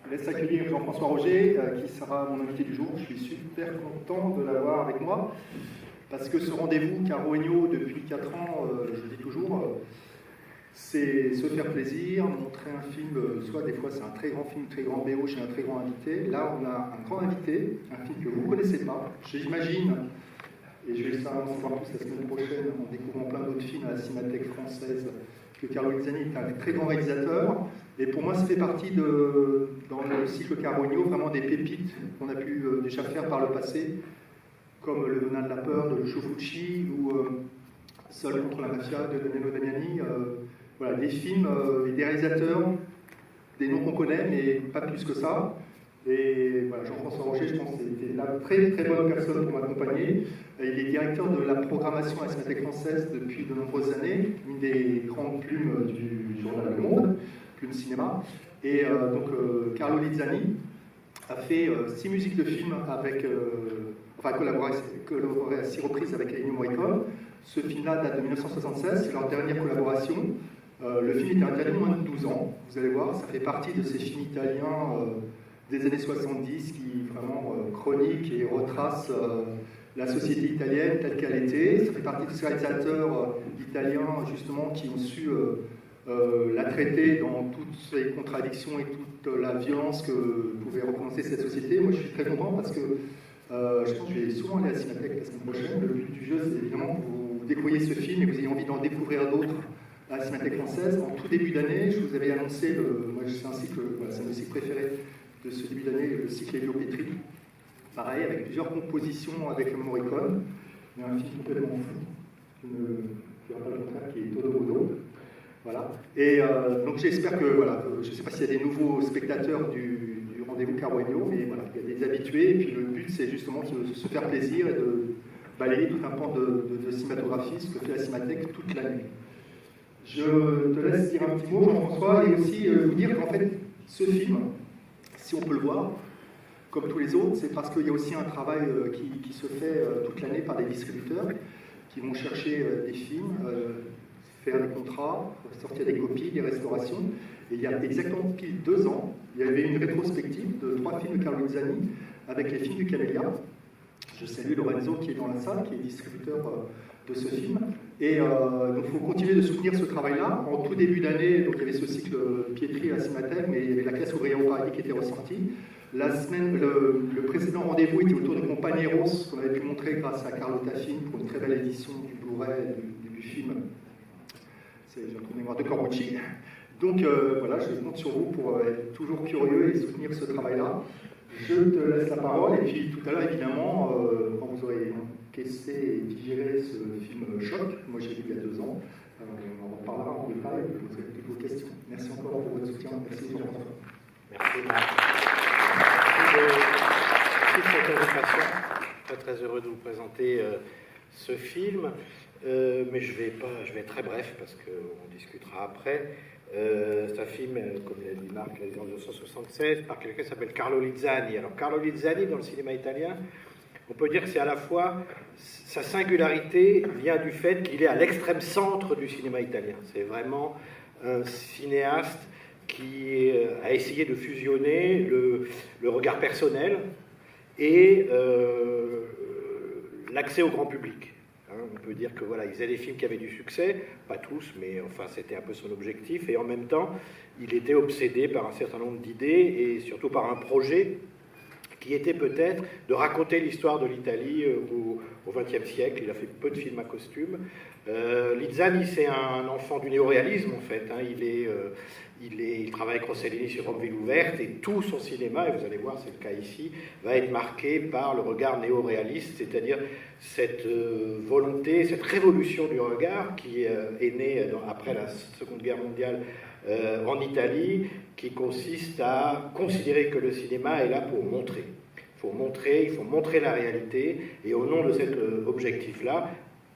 Je laisse accueillir Jean-François Roger, qui sera mon invité du jour. Je suis super content de l'avoir avec moi, parce que ce rendez-vous Caro-Egno, depuis 4 ans, je le dis toujours, c'est se faire plaisir, montrer un film, soit des fois c'est un très grand film, très grand BO chez un très grand invité. Là, on a un grand invité, un film que vous ne connaissez pas, j'imagine, et je vais en savoir plus la semaine prochaine en découvrant plein d'autres films à la Cinémathèque française, que Carlo Lizzani est un très grand réalisateur. Et pour moi, ça fait partie dans le cycle Caro-Egno, vraiment des pépites qu'on a pu déjà faire par le passé, comme Le Venin de la peur de Lucio Fulci ou Seul contre la mafia de Danilo Damiani. Voilà, des films et des réalisateurs, des noms qu'on connaît, mais pas plus que ça. Et voilà, Jean-François Roger, je pense, était la très très bonne personne pour m'accompagner. Il est directeur de la programmation à la Cinémathèque française depuis de nombreuses années, une des grandes plumes du journal Le Monde, Plume Cinéma. Et Carlo Lizzani a fait 6 musiques de films avec, collaboré à 6 reprises avec Ennio Morricone. Ce film-là date de 1976, c'est leur dernière collaboration. Le film était interdit de moins de 12 ans. Vous allez voir, ça fait partie de ces films italiens des années 70 qui vraiment chroniquent et retracent la société italienne telle qu'elle était. Ça fait partie de ces réalisateurs italiens justement qui ont su la traiter dans toutes ses contradictions et toute la violence que pouvait représenter cette société. Moi je suis très content parce que je pense que je vais souvent aller à la Cinémathèque la semaine prochaine. Le but du jeu c'est évidemment que vous découvriez ce film et que vous ayez envie d'en découvrir d'autres à la Cinémathèque française. En tout début d'année, je vous avais annoncé, moi c'est un cycle, voilà, c'est mon cycle préféré de ce début d'année, le cycle Elio Petri. Pareil, avec plusieurs compositions avec Morricone, mais un film complètement fou, qui ne dira pas le contraire, qui est Todo Modo. Voilà. Et donc j'espère que, voilà, je ne sais pas s'il y a des nouveaux spectateurs du rendez-vous Caro-Egno, mais voilà, il y a des habitués, et puis le but c'est justement de se faire plaisir et de balayer tout un pan de cinématographie, ce que fait la Cinémathèque toute la nuit. Je te laisse dire un petit mot, Jean-François, et aussi vous dire qu'en fait, ce film, si on peut le voir, comme tous les autres, c'est parce qu'il y a aussi un travail qui se fait toute l'année par des distributeurs qui vont chercher des films, faire des contrats, sortir des copies, des restaurations. Et il y a exactement pile 2 ans, il y avait une rétrospective de 3 films de Carlo Lizzani avec les films du Camélia. Je salue Lorenzo qui est dans la salle, qui est distributeur de ce film. Et donc il faut continuer de soutenir ce travail-là. En tout début d'année, donc il y avait ce cycle Pietri à la Cinémathèque, mais il y avait la classe ouvrière au paradis qui était ressortie. La semaine, le précédent rendez-vous était autour de Compañeros, qu'on avait pu montrer grâce à Carlo Taffin pour une très belle édition du Blu-ray du film. J'ai retrouvé mémoire de Corbucci. Donc voilà, je compte sur vous pour être toujours curieux et soutenir ce travail-là. Je te laisse la parole, et puis tout à l'heure, évidemment, quand vous aurez encaissé et digéré ce film Choc, moi j'ai vu il y a 2 ans, on en reparlera en détail et vous aurez toutes vos questions. Merci encore pour votre soutien. Merci Jean-François. Merci de toute cette invitation. Très très heureux de vous présenter ce film, mais je vais être très bref parce qu'on discutera après. C'est un film, comme l'a dit Marc, réalisé en 1976 par quelqu'un qui s'appelle Carlo Lizzani. Alors Carlo Lizzani, dans le cinéma italien, on peut dire que c'est à la fois, sa singularité vient du fait qu'il est à l'extrême centre du cinéma italien. C'est vraiment un cinéaste qui a essayé de fusionner le regard personnel et l'accès au grand public. On peut dire que voilà, il faisait des films qui avaient du succès, pas tous, mais enfin c'était un peu son objectif, et en même temps, il était obsédé par un certain nombre d'idées et surtout par un projet qui était peut-être de raconter l'histoire de l'Italie au XXe siècle. Il a fait peu de films à costume. Lizzani, c'est un enfant du néoréalisme en fait. Il travaille avec Rossellini sur Rome ville ouverte, et tout son cinéma, et vous allez voir, c'est le cas ici, va être marqué par le regard néo-réaliste, c'est-à-dire cette volonté, cette révolution du regard qui est née après la Seconde Guerre mondiale en Italie, qui consiste à considérer que le cinéma est là pour montrer. Il faut montrer la réalité, et au nom de cet objectif-là,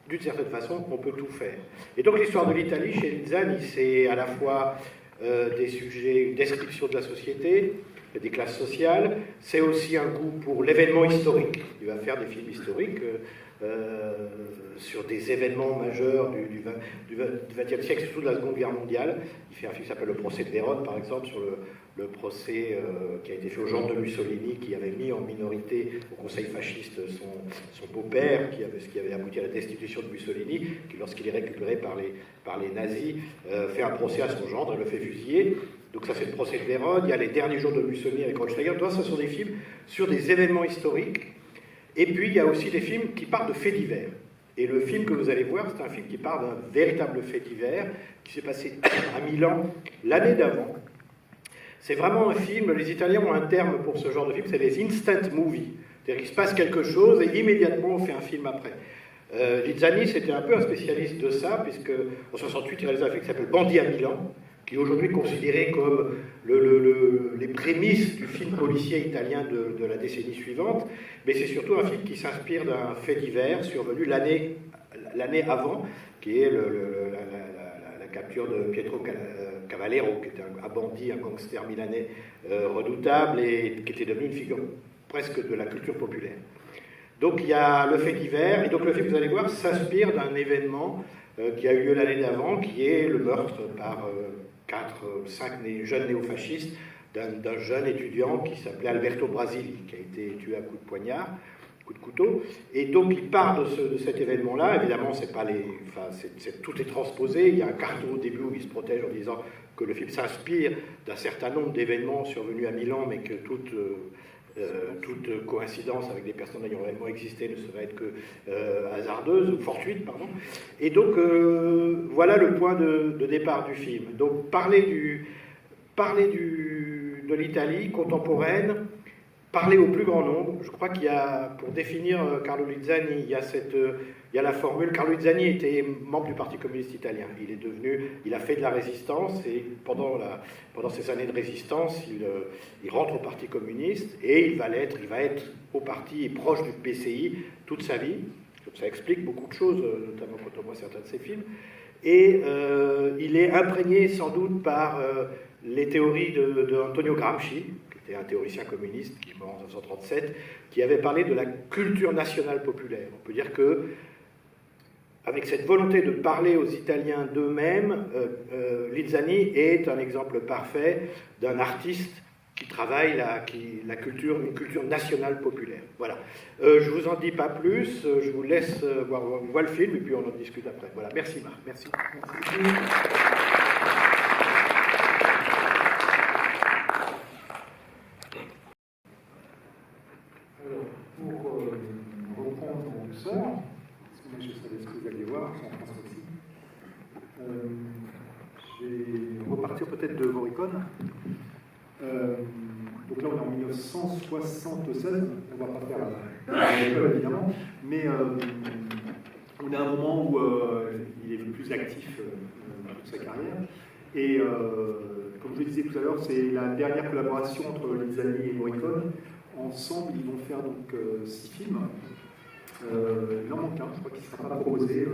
d'une certaine façon, on peut tout faire. Et donc l'histoire de l'Italie chez Lizzani, c'est à la fois des sujets, une description de la société, des classes sociales, c'est aussi un goût pour l'événement historique. Il va faire des films historiques sur des événements majeurs du XXe siècle, surtout de la Seconde Guerre mondiale. Il fait un film qui s'appelle Le procès de Vérone, par exemple, sur le procès qui a été fait au gendre de Mussolini, qui avait mis en minorité au conseil fasciste son beau-père, ce qui avait abouti à la destitution de Mussolini, qui, lorsqu'il est récupéré par les nazis, fait un procès à son gendre et le fait fusiller. Donc ça, c'est le procès de Vérone. Il y a les derniers jours de Mussolini avec Rochensteiner. Tout ça, ce sont des films sur des événements historiques. Et puis, il y a aussi des films qui partent de faits divers. Et le film que vous allez voir, c'est un film qui part d'un véritable fait divers, qui s'est passé à Milan l'année d'avant. C'est vraiment un film, les Italiens ont un terme pour ce genre de film, c'est les instant movies. C'est-à-dire qu'il se passe quelque chose et immédiatement on fait un film après. Lizzani, c'était un peu un spécialiste de ça, puisque en 68, il réalise un film qui s'appelle Bandit à Milan, qui est aujourd'hui considéré comme les prémices du film policier italien de la décennie suivante, mais c'est surtout un film qui s'inspire d'un fait divers survenu l'année avant, qui est la capture de Pietro Cavallero, qui était un bandit, un gangster milanais redoutable et qui était devenu une figure presque de la culture populaire. Donc il y a le fait divers, et donc le film, vous allez voir, s'inspire d'un événement qui a eu lieu l'année d'avant, qui est le meurtre par 5 jeunes néofascistes d'un jeune étudiant qui s'appelait Alberto Brasili, qui a été tué à coups de poignard, coups de couteau. Et donc il part de cet événement-là. Évidemment, tout est transposé. Il y a un carton au début où il se protège en disant que le film s'inspire d'un certain nombre d'événements survenus à Milan, mais que toute coïncidence avec des personnes ayant réellement existé ne serait être que hasardeuse ou fortuite, pardon. Et donc voilà le point de départ du film. Donc parler de l'Italie contemporaine, parler au plus grand nombre. Je crois qu'il y a, pour définir Carlo Lizzani, il y a la formule. Carlo Lizzani était membre du Parti communiste italien. Il a fait de la résistance, et pendant ces années de résistance, il rentre au Parti communiste, et il va être au parti et proche du PCI toute sa vie. Donc ça explique beaucoup de choses, notamment quand on voit certains de ses films. Et il est imprégné sans doute par les théories d'Antonio Gramsci, qui était un théoricien communiste qui est mort en 1937, qui avait parlé de la culture nationale populaire. On peut dire que, avec cette volonté de parler aux Italiens d'eux-mêmes, Lizzani est un exemple parfait d'un artiste qui travaille une culture nationale populaire. Voilà. Je ne vous en dis pas plus, je vous laisse voir le film et puis on en discute après. Voilà. Merci Marc. Merci. Alors, pour reprendre en douceur, parce que moi je savais ce que vous alliez voir, en France aussi, je vais repartir peut-être de Morricone. Donc là on est en 1976, on ne va pas faire l'école évidemment, mais on est à un moment où il est le plus actif dans toute sa carrière. Et comme je le disais tout à l'heure, c'est la dernière collaboration entre Lizzani et Morricone. Ensemble, ils vont faire donc 6 films. Il en manque un, je crois qu'il ne sera pas proposé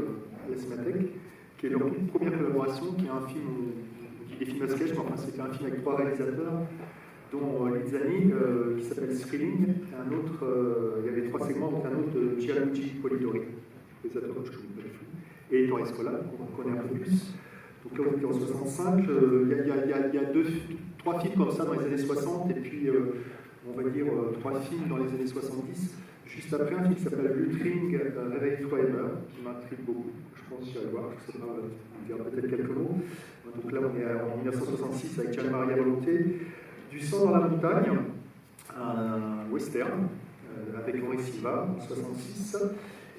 à la Cinémathèque, qui est leur toute première collaboration, qui est un film, on dit des films à sketch, mais enfin c'était un film avec 3 réalisateurs, dont Lizzani, qui s'appelle Thrilling, et un autre, il y avait 3 segments, donc un autre de Gianluigi Polidori, réalisateur que je ne connais plus, et Ettore Scola, qu'on connaît un peu plus. Donc là, on était en 65, il y a 3 films comme ça dans les années 60, et puis on va dire 3 films dans les années 70. Juste après, un film qui s'appelle Lutring, Réveille-toi et meurs, qui m'intrigue beaucoup. Je pense que je vais le voir, je ne sais pas, je vais dire peut-être quelques mots. Donc là, on est en 1966 avec Gian Maria Volonté. Du sang dans la montagne, un western avec Henri Silva en 66.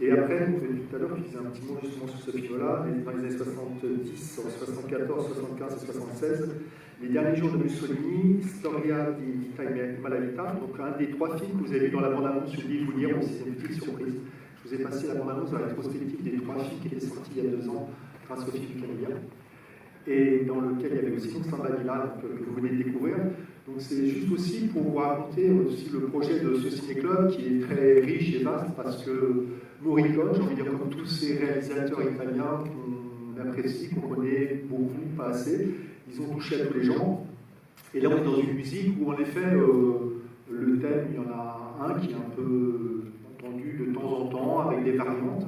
Et après, vous avez dit tout à l'heure, je disais un petit mot justement sur ce film-là, dans les années 70, en 74, 75 et 76, Les derniers jours de Mussolini, Storia di Vita e Malavita, donc un des 3 films que vous avez vu dans la bande-annonce, j'ai oublié de vous dire, c'est une petite surprise. Je vous ai passé la bande-annonce dans la rétrospective des 3 films qui étaient sortis il y a 2 ans, grâce au film du Camilla, et dans lequel il y avait aussi Samba Dila, que vous venez de découvrir. Donc c'est juste aussi pour vous raconter aussi le projet de ce ciné-club qui est très riche et vaste, parce que Morricone, j'ai envie de dire, comme tous ces réalisateurs italiens qu'on apprécie, qu'on connaît beaucoup, pas assez, ils ont touché à tous les genres. Et là, on est dans une musique où, en effet, le thème, il y en a un qui est un peu entendu de temps en temps, avec des variantes.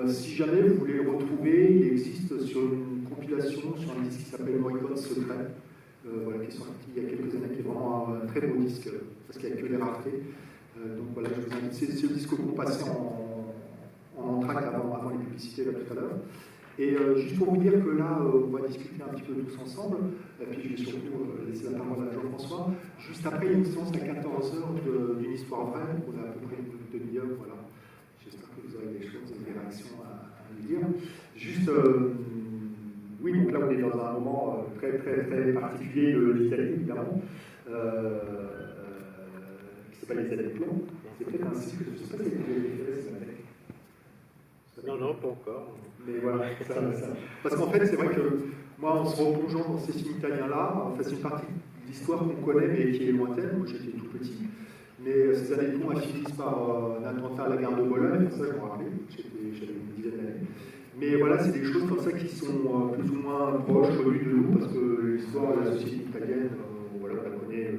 Si jamais vous voulez le retrouver, il existe sur une compilation, sur un disque qui s'appelle Morricone Secret, voilà, qui est sorti il y a quelques années, qui est vraiment un très beau disque, parce qu'il n'y a que des raretés. Donc voilà, je vous invite, c'est le disque qu'on passait en entracte avant les publicités là, tout à l'heure. Et juste pour vous dire que là, on va discuter un petit peu tous ensemble, et puis je vais surtout laisser la parole à Jean-François. Juste après, il y a une séance à 14h d'une histoire vraie, on a à peu près une demi-heure, voilà. J'espère que vous aurez des choses, des réactions à nous dire. Juste, oui, donc là, on est dans un moment très, très, très particulier de l'Italie, évidemment, qui s'appelle les années de plomb. C'est peut-être un cycle, je ne sais pas si vous avez fait ce matin. Non, pas encore. Mais voilà, ça. Parce qu'en fait, c'est vrai que moi, en se replongeant dans ces films italiens-là, enfin, c'est une partie de l'histoire qu'on connaît, mais qui est lointaine. Moi, j'étais tout petit. Mais ces années de plomb, elles finissent par un attentat à la gare de Bologne. Ça, je me rappelle. J'avais une dizaine d'années. Mais voilà, c'est des choses comme ça qui sont plus ou moins proches, connues de nous, parce que l'histoire de la société italienne, voilà, on la connaît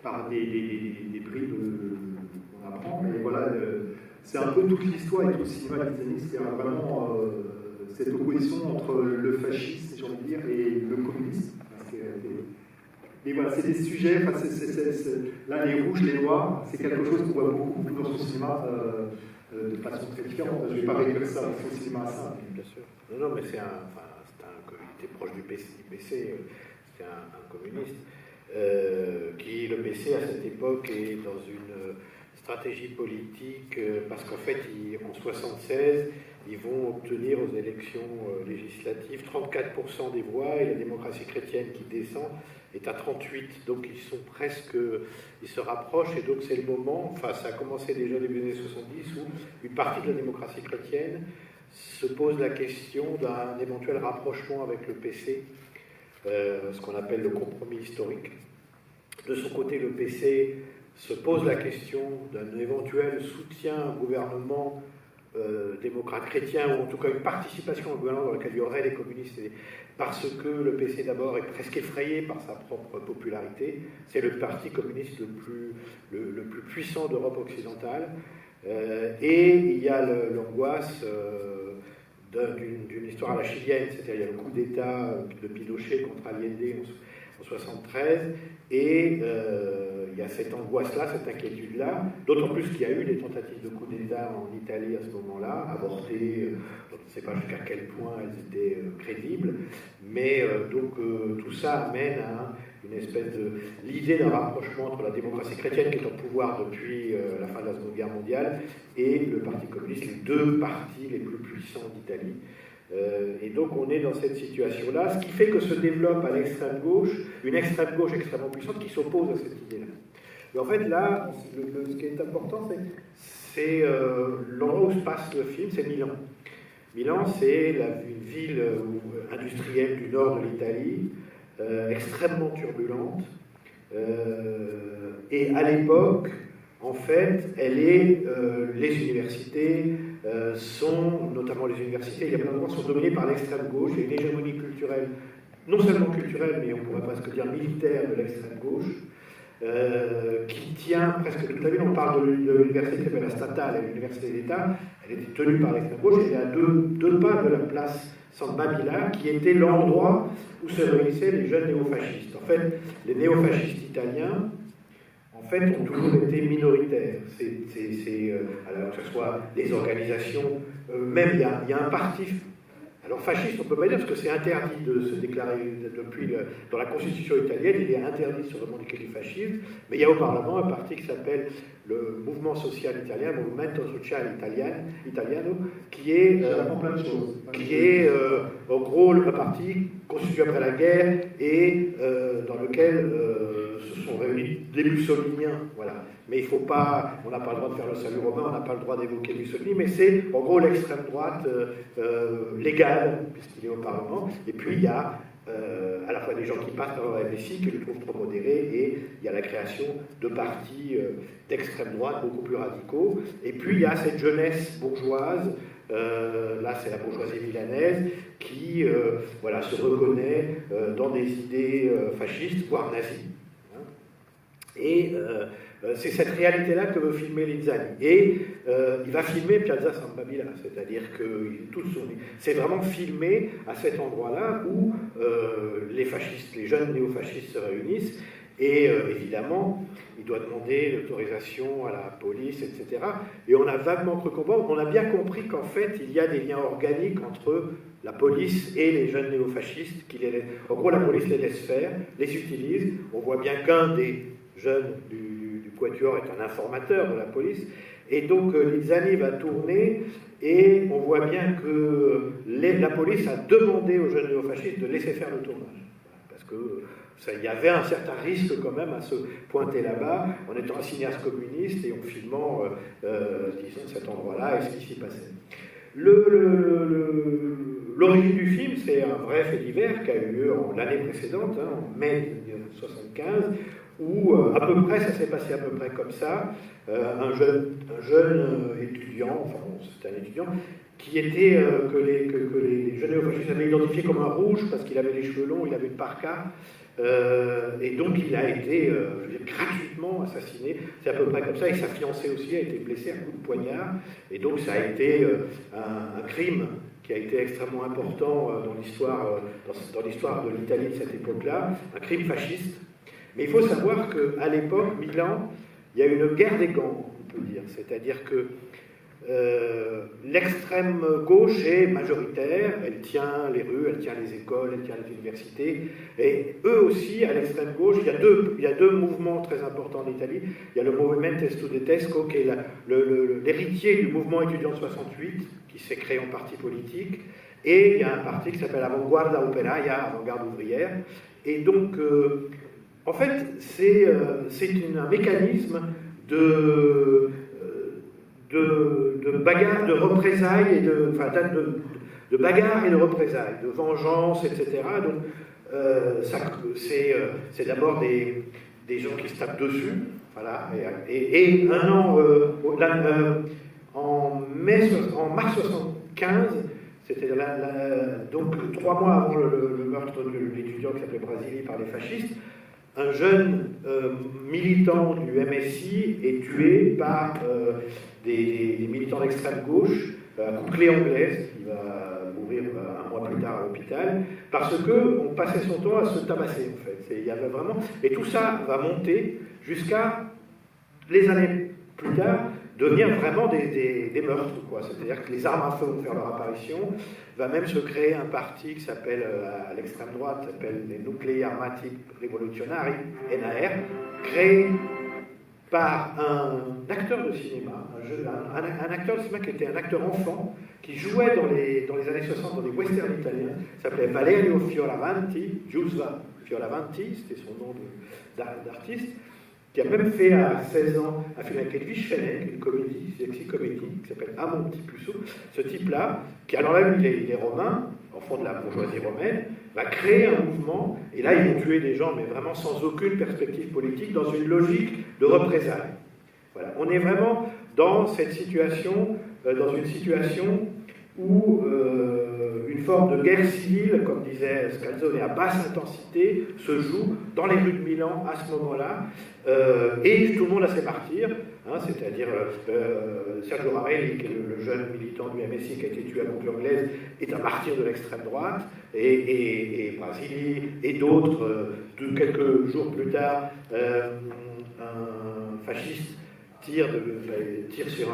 par des prix qu'on apprend. Mais voilà, c'est un peu toute l'histoire et tout le cinéma italien, c'est vraiment cette opposition entre le fascisme, j'ai envie de dire, et le communisme. Mais voilà, c'est des sujets, là les rouges, les noirs, c'est quelque chose qu'on voit beaucoup dans son cinéma de façon très différente. Je ne vais pas réduire ça à son cinéma à ça. Bien sûr. Non, mais il était proche du PC, c'était un communiste. Le PC à cette époque est dans une stratégie politique, parce qu'en fait, en 1976, ils vont obtenir aux élections législatives 34% des voix, et la démocratie chrétienne qui descend est à 38%. Donc ils se rapprochent, et donc c'est le moment, enfin ça a commencé déjà début des années 70, où une partie de la démocratie chrétienne se pose la question d'un éventuel rapprochement avec le PC, ce qu'on appelle le compromis historique. De son côté, le PC se pose la question d'un éventuel soutien au gouvernement démocrate chrétien, ou en tout cas une participation au gouvernement dans lequel il y aurait les communistes, parce que le PC d'abord est presque effrayé par sa propre popularité. C'est le parti communiste le plus puissant d'Europe occidentale, et il y a l'angoisse d'une histoire à la chilienne, c'est-à-dire il y a le coup d'État de Pinochet contre Allende en 1973, et il y a cette angoisse-là, cette inquiétude-là, d'autant plus qu'il y a eu des tentatives de coup d'État en Italie à ce moment-là, avortées, on ne sait pas jusqu'à quel point elles étaient crédibles, mais tout ça amène à une espèce l'idée d'un rapprochement entre la démocratie chrétienne qui est au pouvoir depuis la fin de la Seconde Guerre mondiale et le Parti communiste, les deux partis les plus puissants d'Italie. Et donc on est dans cette situation-là, ce qui fait que se développe à l'extrême gauche une extrême gauche extrêmement puissante qui s'oppose à cette idée-là. Et en fait là, ce qui est important, c'est l'endroit où se passe le film, c'est Milan. Milan, c'est une ville industrielle du nord de l'Italie, extrêmement turbulente, et à l'époque, en fait, les universités notamment les universités, il y a plein d'endroits, sont dominés par l'extrême gauche. Il y a une hégémonie culturelle, non seulement culturelle, mais on pourrait presque dire militaire de l'extrême gauche, qui tient presque toute la ville. On parle de l'université qui s'appelle la Statale et l'université d'État. Elle était tenue par l'extrême gauche, et il y a deux pas de la place San Babila, qui était l'endroit où se réunissaient les jeunes néofascistes. En fait, les néofascistes italiens, ont toujours été minoritaires. Alors que ce soit les organisations, même il y a un parti. Alors fasciste, on ne peut pas dire, parce que c'est interdit de se déclarer dans la Constitution italienne, il est interdit de se revendiquer du fascisme, mais il y a au Parlement un parti qui s'appelle le Mouvement Social Italien, Movimento Sociale Italiano, qui est en gros le parti constitué après la guerre et dans lequel se sont réunis des mussoliniens, voilà. Mais il faut pas, on n'a pas le droit de faire le salut romain, on n'a pas le droit d'évoquer Mussolini, mais c'est en gros l'extrême droite légale, puisqu'il est au Parlement. Et puis il y a à la fois des gens qui passent par le MSI, qui le trouvent trop modéré, et il y a la création de partis d'extrême droite beaucoup plus radicaux. Et puis il y a cette jeunesse bourgeoise, là c'est la bourgeoisie milanaise, qui se reconnaît dans des idées fascistes, voire nazies. Et C'est cette réalité-là que veut filmer Lizzani. Et il va filmer Piazza San Babila, c'est-à-dire que c'est vraiment filmé à cet endroit-là où les fascistes, les jeunes néofascistes se réunissent. Et évidemment, il doit demander l'autorisation à la police, etc. Et on a vaguement cru comprendre, on a bien compris qu'en fait, il y a des liens organiques entre la police et les jeunes néofascistes. En gros, la police les laisse faire, les utilise. On voit bien qu'un des jeunes du Quatuor est un informateur de la police. Et donc, Lizzani va tourner, et on voit bien que la police a demandé aux jeunes néofascistes de laisser faire le tournage. Parce que il y avait un certain risque quand même à se pointer là-bas en étant un cinéaste communiste et en filmant, disons, cet endroit-là et ce qui s'y passait. L'origine du film, c'est un vrai fait divers qui a eu lieu l'année précédente, en mai 1975, où à peu près, ça s'est passé à peu près comme ça. Un jeune étudiant, enfin bon, c'était un étudiant, qui était, que les jeunes néofascistes avaient identifié comme un rouge parce qu'il avait les cheveux longs, il avait une parka. Et donc il a été gratuitement assassiné, c'est à peu près comme ça, et sa fiancée aussi a été blessée à coups de poignard, et donc ça a été un crime qui a été extrêmement important dans l'histoire de l'Italie de cette époque-là, un crime fasciste. Mais il faut savoir qu'à l'époque, Milan, il y a une guerre des gangs, on peut dire, c'est-à-dire que l'extrême gauche est majoritaire, elle tient les rues, elle tient les écoles, elle tient les universités, et eux aussi, à l'extrême gauche, il y a deux mouvements très importants en Italie. Il y a le Movimento Studentesco, qui est l'héritier du mouvement étudiant de 68, qui s'est créé en parti politique, et il y a un parti qui s'appelle Avanguardia Operaia, Avant-Garde ouvrière, et donc, en fait, c'est un mécanisme de bagarre, de représailles, de bagarre et de représailles, de vengeance, etc. Donc, c'est d'abord des gens qui se tapent dessus, voilà, et un an, en mars 75, c'était donc 3 mois avant le meurtre de l'étudiant qui s'appelait Brasili par les fascistes, un jeune militant du MSI est tué par des militants d'extrême gauche, à coup de clé anglaise, qui va mourir un mois plus tard à l'hôpital, parce qu'on passait son temps à se tabasser, en fait. Il y avait vraiment... Et tout ça va monter jusqu'à, les années plus tard, devenir vraiment des meurtres, quoi. C'est-à-dire que les armes à feu vont faire leur apparition. Va même se créer un parti qui s'appelle, à l'extrême droite, s'appelle les Nuclei Armati Rivoluzionari, NAR, créé par un acteur de cinéma, un acteur de cinéma qui était un acteur enfant, qui jouait dans les années 60 dans des westerns italiens, s'appelait Valerio Fioravanti, Giusva Fioravanti, c'était son nom d'artiste, qui a même fait à 16 ans un film avec Edwige Fenech, une comédie, sexy-comédie, qui s'appelle À mon petit puceau. Ce type-là, qui alors là, il est romain, enfant de la bourgeoisie romaine, va créer un mouvement, et là, ils vont tuer des gens, mais vraiment sans aucune perspective politique, dans une logique de représailles. Voilà. On est vraiment dans cette situation, dans une situation où une forme de guerre civile, comme disait Scalzone, à basse intensité, se joue dans les rues de Milan à ce moment-là, et tout le monde la sait partir, hein, c'est-à-dire Sergio Ravelli, qui est le jeune militant du MSI qui a été tué à coups anglaise, est un martyr de l'extrême droite, et Brasili, et d'autres, quelques jours plus tard, un fasciste tire sur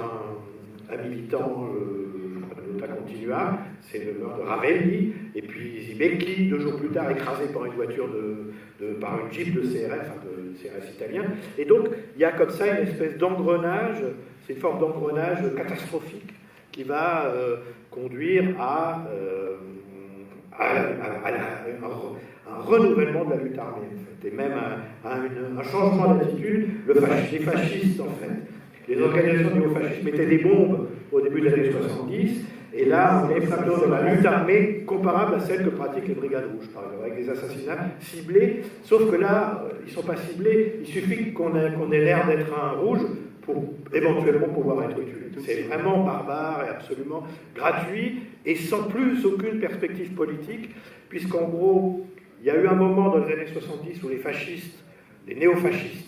un militant de Continua, c'est le meurtre de Ravelli, et puis Zibecchi, 2 jours plus tard, écrasé par une voiture par une Jeep de CRS, enfin de CRS italien. Et donc, il y a comme ça une espèce d'engrenage, c'est une forme d'engrenage catastrophique qui va conduire à un renouvellement de la lutte armée, en fait, et même à un changement d'attitude. Les fascistes, en fait, les organisations néofascistes mettaient des bombes au début des années 70, et là, on est vraiment dans la lutte armée comparable à celle que pratiquent les brigades rouges, par exemple, avec des assassinats ciblés, sauf que là, ils ne sont pas ciblés, il suffit qu'on ait l'air d'être un rouge pour éventuellement pouvoir être tué. C'est vraiment barbare et absolument gratuit, et sans plus aucune perspective politique, puisqu'en gros, il y a eu un moment dans les années 70 où les fascistes, les néofascistes,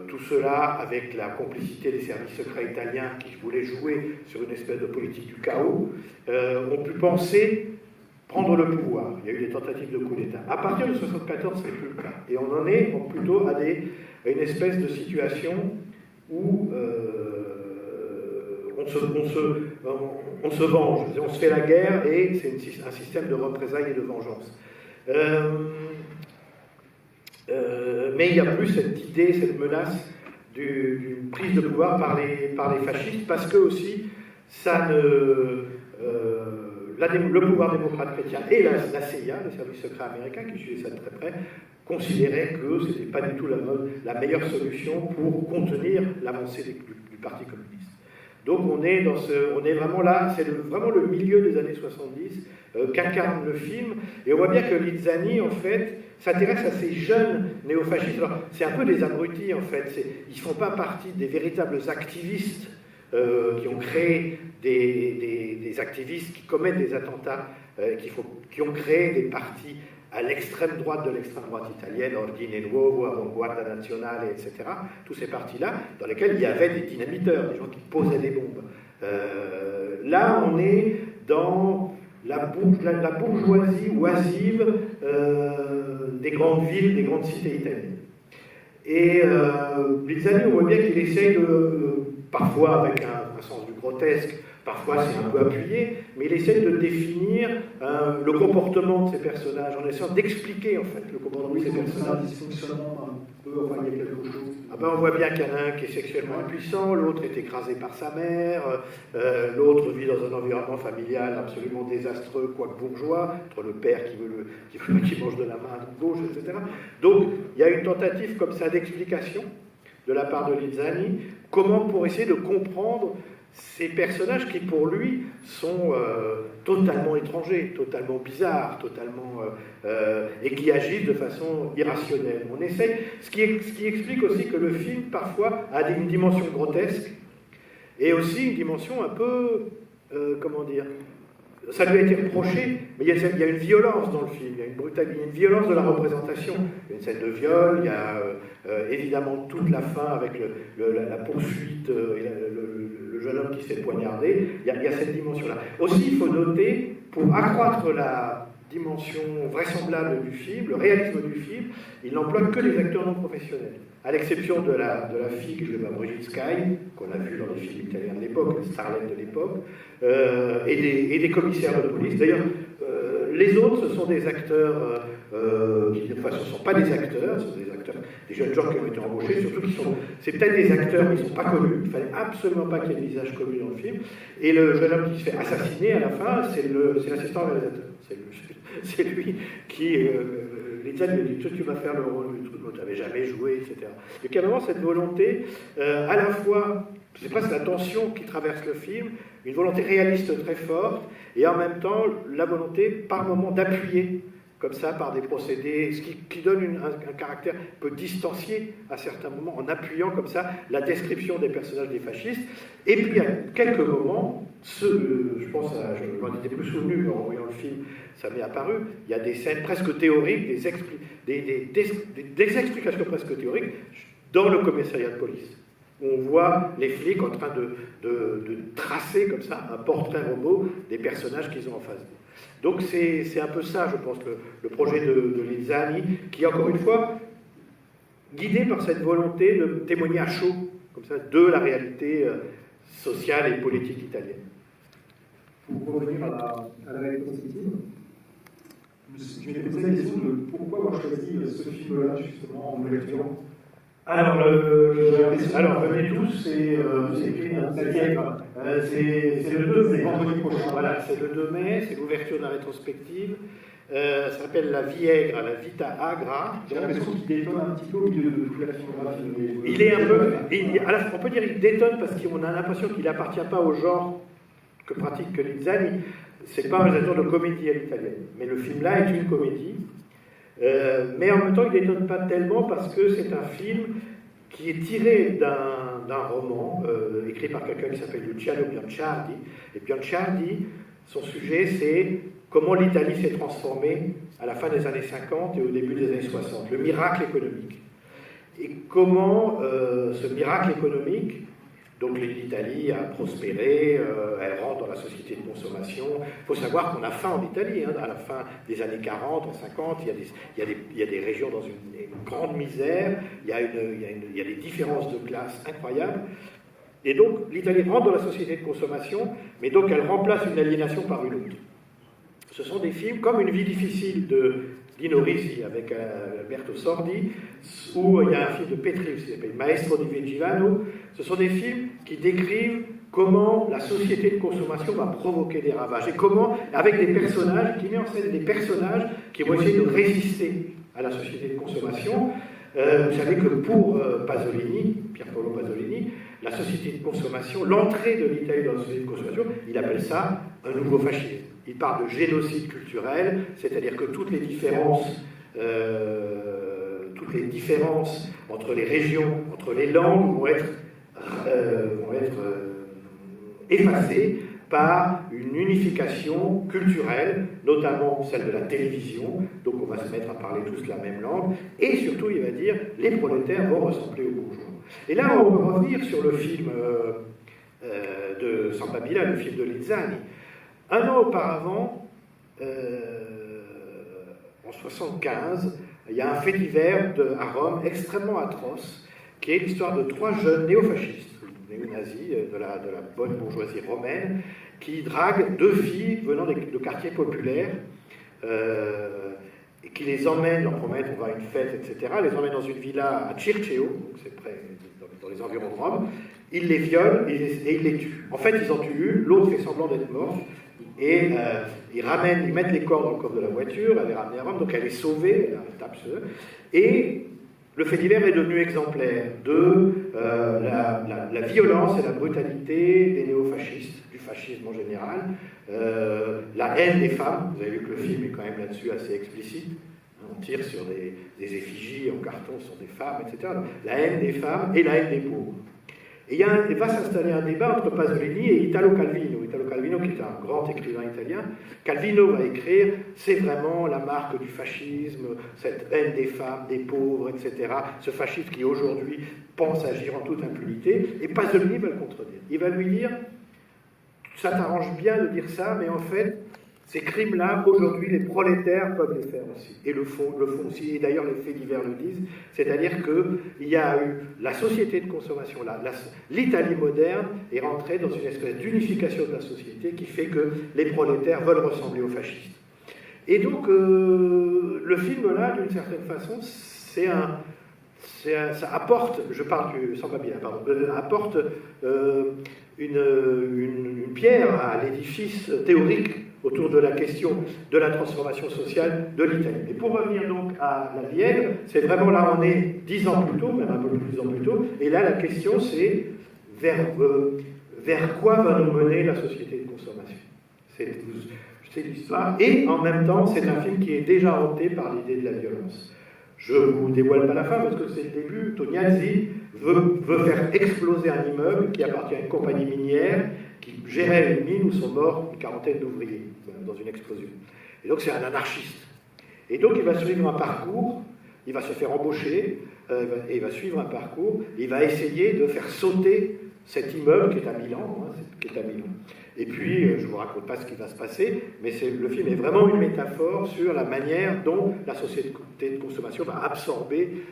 Tout cela avec la complicité des services secrets italiens qui voulaient jouer sur une espèce de politique du chaos, ont pu penser prendre le pouvoir. Il y a eu des tentatives de coup d'État. À partir de 1974, ce n'est plus le cas. Et on en est plutôt à une espèce de situation où on se venge, on se fait la guerre et c'est un système de représailles et de vengeance. Mais il n'y a plus cette idée, cette menace d'une prise de pouvoir par les fascistes, parce que aussi ça ne... le pouvoir démocrate chrétien et la CIA, le service secret américain, qui suivait ça de très près, considéraient que ce n'était pas du tout la meilleure solution pour contenir l'avancée du Parti communiste. Donc on est vraiment là, c'est vraiment le milieu des années 70 qu'incarne le film, et on voit bien que Lizzani, en fait, s'intéresse à ces jeunes néofascistes. Alors, c'est un peu des abrutis, en fait, ils ne font pas partie des véritables activistes qui ont créé des activistes qui commettent des attentats, qui ont créé des partis à l'extrême droite de l'extrême droite italienne, Ordine Nuovo, Avanguardia Nazionale, etc. Tous ces partis-là, dans lesquels il y avait des dynamiteurs, des gens qui posaient des bombes. Là, on est dans la bourgeoisie oisive des grandes villes, des grandes cités italiennes. Et Lizzani, on voit bien qu'il essaye parfois avec un sens du grotesque, parfois c'est un peu appuyé, mais il essaie de définir le comportement de ces personnages, en essayant d'expliquer en fait le comportement de ces personnages. Dysfonctionnement un peu, enfin il y a quelque chose. On voit bien qu'il y en a un qui est sexuellement impuissant, l'autre est écrasé par sa mère, l'autre vit dans un environnement familial absolument désastreux, quoique bourgeois, entre le père qui mange de la main gauche, etc. Donc il y a une tentative comme ça d'explication de la part de Lizzani, comment pour essayer de comprendre ces personnages qui, pour lui, sont totalement étrangers, totalement bizarres, et qui agissent de façon irrationnelle. On essaye, ce qui explique aussi que le film, parfois, a une dimension grotesque, et aussi une dimension un peu, comment dire, ça lui a été reproché, mais il y a une violence dans le film, il y a une brutalité, il y a une violence de la représentation. Il y a une scène de viol, il y a évidemment toute la fin avec la poursuite et le jeune homme qui se fait poignarder. Il y a cette dimension-là. Aussi, il faut noter, pour accroître la dimension vraisemblable du film, le réalisme du film, il n'emploie que des acteurs non professionnels, à l'exception de la fille qui jouait par Brigitte Sky, qu'on a vu dans les films italiens de l'époque, les starlettes de l'époque, et des commissaires de police. D'ailleurs, les autres, ce sont des acteurs qui, de toute façon, ne sont pas des acteurs, ce sont des jeunes gens qui ont été embauchés, surtout c'est peut-être des acteurs, mais ils ne sont pas connus, il ne fallait absolument pas qu'il y ait de visage connu dans le film, et le jeune homme qui se fait assassiner à la fin, c'est l'assistant réalisateur. C'est lui qui, Lizzani lui dit, tu vas faire le rôle du truc, tu n'avais jamais joué, etc. Donc il y a vraiment cette volonté, à la fois, c'est presque la tension qui traverse le film, une volonté réaliste très forte, et en même temps la volonté par moment d'appuyer, comme ça, par des procédés, ce qui donne un caractère un peu distancié à certains moments, en appuyant comme ça la description des personnages des fascistes. Et puis à quelques moments, je pense, je m'en étais plus souvenu en voyant le film, ça m'est apparu, il y a des scènes presque théoriques, des explications presque théoriques dans le commissariat de police. On voit les flics en train de tracer comme ça un portrait robot des personnages qu'ils ont en face d'eux. Donc c'est un peu ça, je pense, le projet de Lizzani, qui, encore une fois, guidé par cette volonté de témoigner à chaud, comme ça, de la réalité sociale et politique italienne. Pour revenir à la rétrospective, je m'étais posé la question de pourquoi avoir choisi ce film-là, justement, en ouverture. Alors, venez tous, c'est écrit dans la Viègre. C'est le 2 mai. Vendredi prochain. Voilà, c'est le 2 mai, c'est l'ouverture de la rétrospective. Ça s'appelle La Viègre, la Vita Agra. J'ai l'impression qu'il détonne un petit peu au milieu de toute la filmographie. Il est un peu. On peut dire qu'il détonne parce qu'on a l'impression qu'il n'appartient pas au genre que pratique Lizzani. C'est pas un réalisateur de comédie à l'italienne. Mais le film-là est une comédie. Mais en même temps, il ne détonne pas tellement parce que c'est un film qui est tiré d'un roman écrit par quelqu'un qui s'appelle Luciano Bianciardi. Et Bianciardi, son sujet, c'est comment l'Italie s'est transformée à la fin des années 50 et au début des années 60, le miracle économique. et comment ce miracle économique, donc l'Italie a prospéré, elle rentre dans la société de consommation. Il faut savoir qu'on a faim en Italie, hein, à la fin des années 40, en 50, il y a des régions dans une grande misère, il y a des différences de classe incroyables. Et donc l'Italie rentre dans la société de consommation, mais donc elle remplace une aliénation par une autre. Ce sont des films comme Une vie difficile de Dino Risi avec Alberto Sordi, où il y a un film de Petri qui s'appelle Maestro di Vigilano. Ce sont des films qui décrivent comment la société de consommation va provoquer des ravages et comment, avec des personnages, qui met en scène des personnages qui vont essayer de résister à la société de consommation. Vous savez que pour Pasolini, Pierpaolo Pasolini, la société de consommation, l'entrée de l'Italie dans la société de consommation, il appelle ça un nouveau fascisme. Il parle de génocide culturel, c'est-à-dire que toutes les différences entre les régions, entre les langues vont être effacées par une unification culturelle, notamment celle de la télévision, donc on va se mettre à parler tous la même langue, et surtout il va dire les prolétaires vont ressembler aux bourgeois. Et là on va revenir sur le film de San Babila, le film de Lizzani. Un an auparavant, en 1975, il y a un fait divers à Rome extrêmement atroce, qui est l'histoire de 3 jeunes néofascistes, néo-nazis de la bonne bourgeoisie romaine, qui draguent 2 filles venant de quartiers populaires, et qui les emmènent, leur promettent on va à une fête, etc., les emmènent dans une villa à Circeo, donc c'est près, dans les environs de Rome, ils les violent et ils les tuent. En fait, ils en tuent une, l'autre fait semblant d'être morte, et ils mettent les corps dans le coffre de la voiture, elle est ramenée à Rome, donc elle est sauvée, elle tape ceux, et le fait divers est devenu exemplaire de la violence et la brutalité des néofascistes, du fascisme en général, la haine des femmes. Vous avez vu que le film est quand même là-dessus assez explicite. On tire sur des effigies en carton sur des femmes, etc. La haine des femmes et la haine des pauvres. Et il va s'installer un débat entre Pasolini et Italo Calvino. Italo Calvino, qui est un grand écrivain italien. Calvino va écrire « C'est vraiment la marque du fascisme, cette haine des femmes, des pauvres, etc. Ce fascisme qui, aujourd'hui, pense agir en toute impunité. » Et Pasolini va le contredire. Il va lui dire « Ça t'arrange bien de dire ça, mais en fait, ces crimes-là, aujourd'hui, les prolétaires peuvent les faire aussi. Et le font aussi. Et d'ailleurs, les faits divers le disent. C'est-à-dire qu'il y a eu la société de consommation, l'Italie moderne est rentrée dans une espèce d'unification de la société qui fait que les prolétaires veulent ressembler aux fascistes. Et donc, le film-là, d'une certaine façon, ça apporte, je parle du San Babila, pardon, apporte une pierre à l'édifice théorique autour de la question de la transformation sociale de l'Italie. Et pour revenir donc à la Vienne, c'est vraiment là on est 10 ans plus tôt, même un peu plus de 10 ans plus tôt, et là la question c'est vers quoi va nous mener la société de consommation. C'est l'histoire, et en même temps c'est un film qui est déjà hanté par l'idée de la violence. Je ne vous dévoile pas la fin parce que c'est le début. Tognazzi veut faire exploser un immeuble qui appartient à une compagnie minière qui gérait une mine où sont morts une quarantaine d'ouvriers dans une explosion. Et donc c'est un anarchiste. Et donc il va suivre un parcours, il va se faire embaucher, et il va suivre un parcours, il va essayer de faire sauter cet immeuble qui est à Milan. Et puis, je ne vous raconte pas ce qui va se passer, mais le film est vraiment une métaphore sur la manière dont la société de consommation va absorber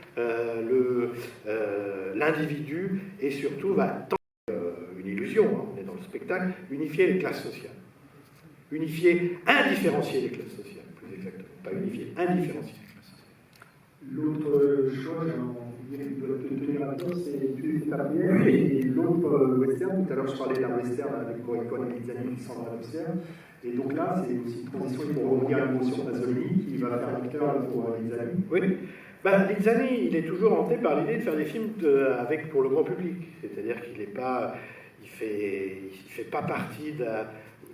l'individu et surtout va tenter une illusion, on est dans le spectacle, unifier les classes sociales. Indifférencier les classes sociales, plus exactement. Pas unifier, indifférencier les classes sociales. L'autre chose, de tenir la place, c'est une carrière et l'autre western. Tout à l'heure, je parlais d'un western avec Morricone et Lizzani qui sont dans la western. Et donc là, c'est aussi une transition pour revenir à l'émotion Pasolini qui va faire l'acteur pour Lizzani. Oui. Lizzani, il est toujours hanté par l'idée de faire des films pour le grand public. C'est-à-dire qu'il n'est pas... Il fait pas partie de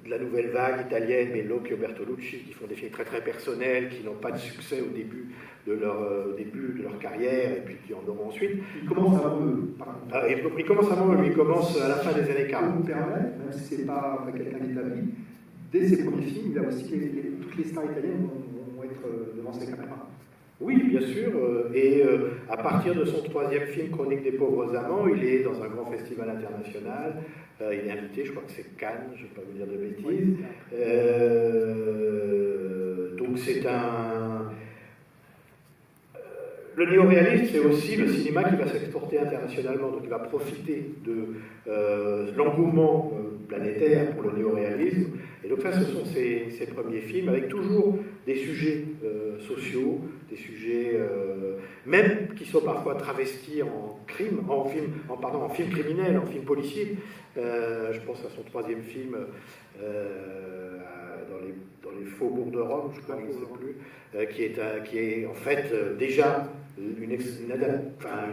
la nouvelle vague italienne, mais Locchio et Bertolucci, qui font des films très très personnels, qui n'ont pas de succès au début de leur carrière, et puis qui en auront ensuite. Il commence à il commence à il commence à la fin des années 40. Vous permet, même si ce n'est pas quelqu'un d'établi, dès ses premiers films, il a aussi toutes les stars italiennes vont être devant ses caméras. Oui, bien sûr. À partir de son 3e film, Chronique des pauvres amants, il est dans un grand festival international. Il est invité, je crois que c'est Cannes, je ne vais pas vous dire de bêtises. Donc c'est un... Le néoréalisme, c'est aussi le cinéma qui va s'exporter internationalement, donc il va profiter de l'engouement planétaire pour le néoréalisme. Et donc ça, ce sont ses premiers films, avec toujours des sujets sociaux, des sujets même qui sont parfois travestis en crime, en film criminel, en film policier. Je pense à son 3e film dans les faubourgs de Rome, je crois, je ne sais plus, qui est en fait déjà une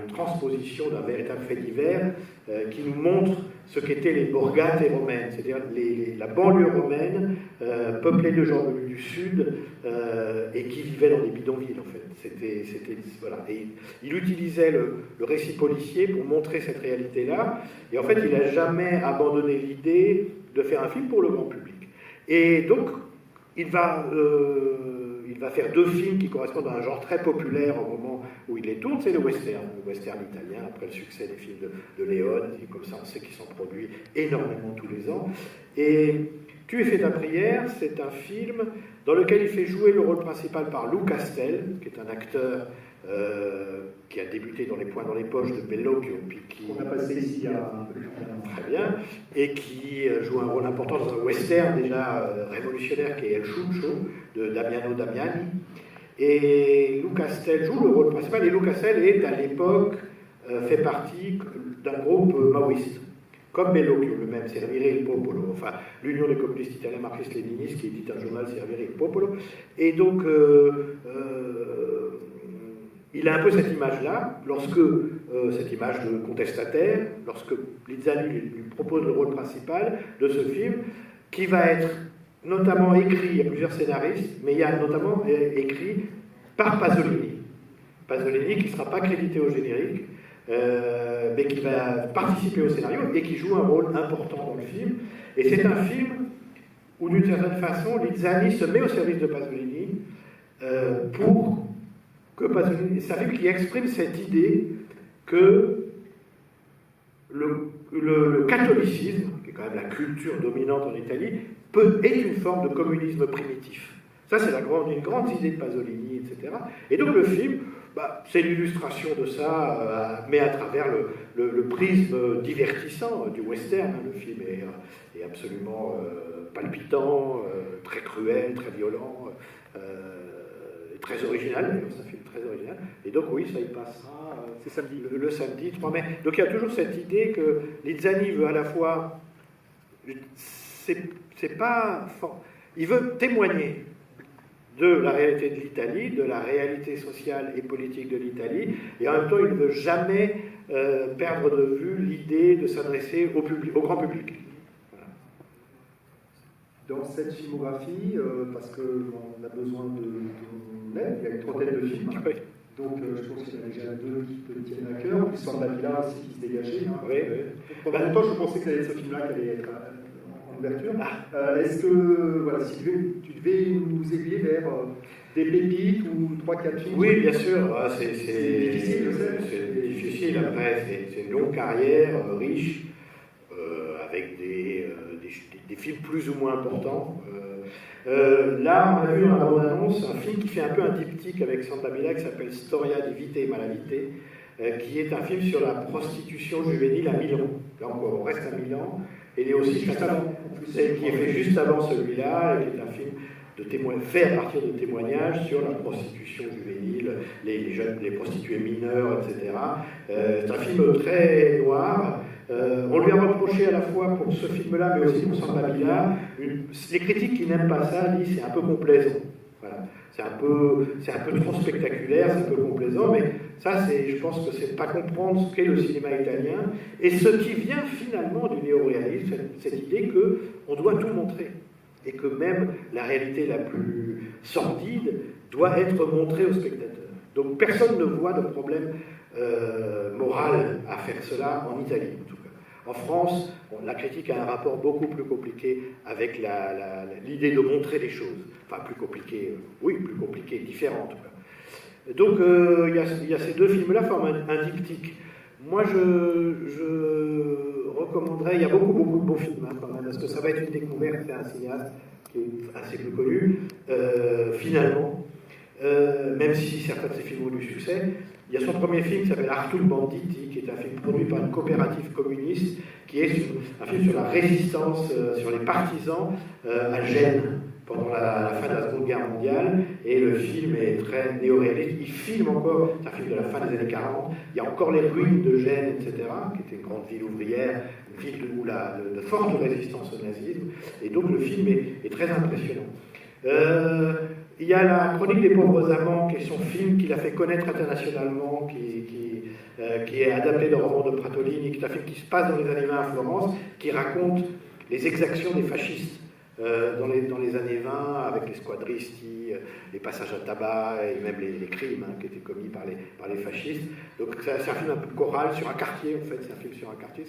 transposition d'un véritable fait divers qui nous montre ce qu'étaient les borgate romaines, c'est-à-dire la banlieue romaine peuplée de gens venus du sud et qui vivaient dans des bidonvilles en fait. Voilà. Et il utilisait le récit policier pour montrer cette réalité-là, et en fait il n'a jamais abandonné l'idée de faire un film pour le grand public. Et donc il va faire 2 films qui correspondent à un genre très populaire au moment où il les tourne, c'est le western italien, après le succès des films de Léone, et comme ça on sait qu'ils sont produits énormément tous les ans. Et Tu es fait ta prière, c'est un film dans lequel il fait jouer le rôle principal par Lou Castel, qui est un acteur qui a débuté dans Les Poings dans les poches de Bellocchio, puis qui... On a passé ici il y a un peu. Très bien, et qui joue un rôle important dans un western déjà révolutionnaire qui est El Chucho de Damiano Damiani. Et Lou Castel joue le rôle principal, et Lou Castel est à l'époque fait partie d'un groupe maoïste, comme Bellocchio, le même, Servire il Popolo, enfin l'Union des communistes italiens marxistes-léninistes qui édite un journal Servire il Popolo. Et donc il a un peu cette image-là, cette image de contestataire, lorsque Lizzani lui propose le rôle principal de ce film, qui va être notamment écrit, il y a plusieurs scénaristes, mais il y a notamment écrit par Pasolini. Pasolini qui ne sera pas crédité au générique, mais qui va participer au scénario et qui joue un rôle important dans le film. Et c'est un film où, d'une certaine façon, Lizzani se met au service de Pasolini pour que Pasolini... C'est un film qui exprime cette idée que le catholicisme, qui est quand même la culture dominante en Italie, est une forme de communisme primitif. Ça, c'est une grande idée de Pasolini, etc. Et donc le film, c'est l'illustration de ça, mais à travers le prisme divertissant du western. Le film est absolument palpitant, très cruel, très violent, très original. C'est un film très original. Et donc oui, ça y passera le samedi 3 mai. Donc il y a toujours cette idée que Lizzani veut à la fois... C'est pas fort. Il veut témoigner de la réalité de l'Italie, de la réalité sociale et politique de l'Italie, et en même temps, il ne veut jamais perdre de vue l'idée de s'adresser au grand public. Voilà. Dans cette filmographie, parce qu'on a besoin de l'aide, il y a une trentaine de films. Oui. Donc je pense qu'il y en a déjà 2 qui te tiennent à cœur, puis Santa Villa aussi qui se dégageait. Hein. Oui. Pendant longtemps, je pensais que ça allait être ce film-là qui allait être en ouverture. Est-ce que, voilà, si tu devais nous aiguiller vers des pépites ou 3-4 films? Oui, bien sûr. C'est difficile, je sais. C'est difficile, après, c'est une longue carrière, riche, avec des films plus ou moins importants. Là, on a vu dans la bande-annonce un film qui fait un peu un diptyque avec Santa Villa, qui s'appelle Storia di Vita e Malavite, qui est un film sur la prostitution juvénile à Milan. Là encore, on reste à Milan. Et il est aussi juste avant, qui est fait juste avant celui-là, et qui est un film fait à partir de témoignages sur la prostitution juvénile, les prostituées mineures, etc. C'est un film très noir. On lui a reproché à la fois pour ce film-là, mais aussi pour Santa Villa. Les critiques qui n'aiment pas ça disent c'est un peu complaisant. Voilà. C'est un peu trop spectaculaire, c'est un peu complaisant, mais ça, je pense que c'est pas comprendre ce qu'est le cinéma italien, et ce qui vient finalement du néo-réalisme, cette idée qu'on doit tout montrer, et que même la réalité la plus sordide doit être montrée aux spectateurs. Donc personne ne voit de problème moral à faire cela en Italie, en tout cas. En France, la critique a un rapport beaucoup plus compliqué avec l'idée de montrer les choses. Enfin, plus compliqué, oui, plus compliqué, différent en tout cas. Donc il y a ces deux films-là forment un diptyque. Moi, je recommanderais, il y a beaucoup de bons films hein, quand même, parce que ça va être une découverte, c'est un cinéaste qui est assez peu connu, finalement, même si certains de ses films ont eu du succès. Il y a son premier film qui s'appelle Arturo Banditi, qui est un film produit par une coopérative communiste, qui est un film sur la résistance, sur les partisans à Gênes, pendant la fin de la Seconde Guerre mondiale, et le film est très néo-réaliste. Il filme encore, c'est un film de la fin des années 40, il y a encore les ruines de Gênes, etc., qui était une grande ville ouvrière, une ville où de forte résistance au nazisme, et donc le film est très impressionnant. Il y a La Chronique des pauvres amants, qui est son film qu'il a fait connaître internationalement, qui est adapté d'un roman de Pratolini, qui est un film qui se passe dans les années 20 à Florence, qui raconte les exactions des fascistes dans les années 20, avec les squadristi, les passages à tabac et même les crimes qui étaient commis par les fascistes. Donc c'est un film un peu choral sur un quartier, en fait, c'est un film sur un quartier,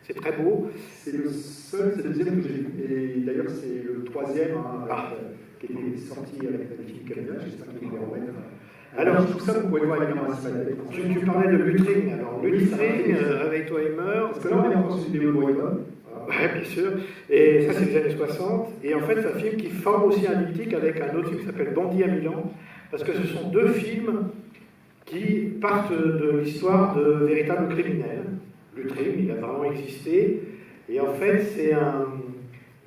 c'est très beau. C'est le seul, c'est le deuxième que j'ai vu, et d'ailleurs c'est le troisième qui était sorti avec Philippe Camion, j'espère qu'il va remettre. Alors tout ça, vous pouvez voir évidemment à Cinémathèque. Tu parlais de Lutring, alors Lutring, Réveille-toi et meurs. Parce que là on est encore sur une vidéo de Morricone. Oui, bien sûr. Et ça, c'est les années 60. Et en fait, c'est un film qui forme aussi un diptyque avec un autre film qui s'appelle Bandit à Milan, parce que ce sont deux films qui partent de l'histoire de véritables criminels. Lutring, il a vraiment existé. Et en fait,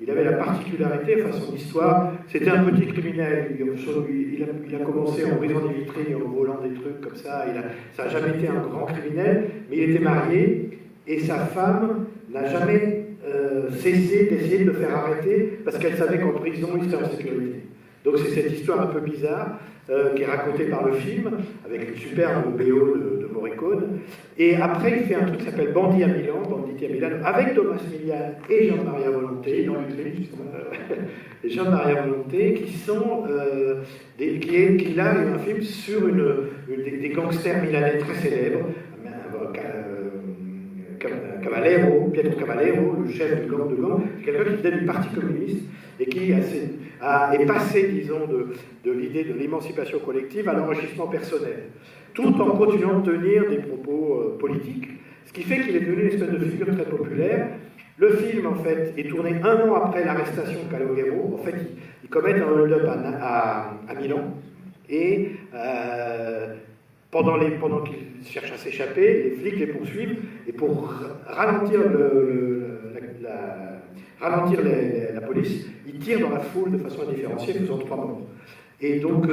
il avait la particularité, enfin son histoire, c'était un petit criminel. Il a commencé en brisant des vitrines et en volant des trucs comme ça. Ça n'a jamais été un grand criminel, mais il était marié et sa femme n'a jamais cessé d'essayer de le faire arrêter parce qu'elle savait qu'en prison il serait en sécurité. Donc c'est cette histoire un peu bizarre qui est racontée par le film avec une superbe BO de Morricone. Et après il fait un truc qui s'appelle Bandit à Milan, avec Thomas Milian et Jean-Maria Volonté, et Jean-Maria Volonté qui sont qui là est un film sur des gangsters milanais très célèbres. Pietro Cavallero, le chef du gang de gang, quelqu'un qui venait du Parti communiste et qui est passé, disons, de l'idée de l'émancipation collective à l'enrichissement personnel, tout en continuant de tenir des propos politiques, ce qui fait qu'il est devenu une espèce de figure très populaire. Le film, en fait, est tourné 1 an après l'arrestation de Calogero. En fait, ils commettent un hold-up à Milan, et pendant qu'ils cherchent à s'échapper, les flics les poursuivent, et pour ralentir la police, ils tirent dans la foule de façon indifférenciée, faisant 3 morts. Et donc,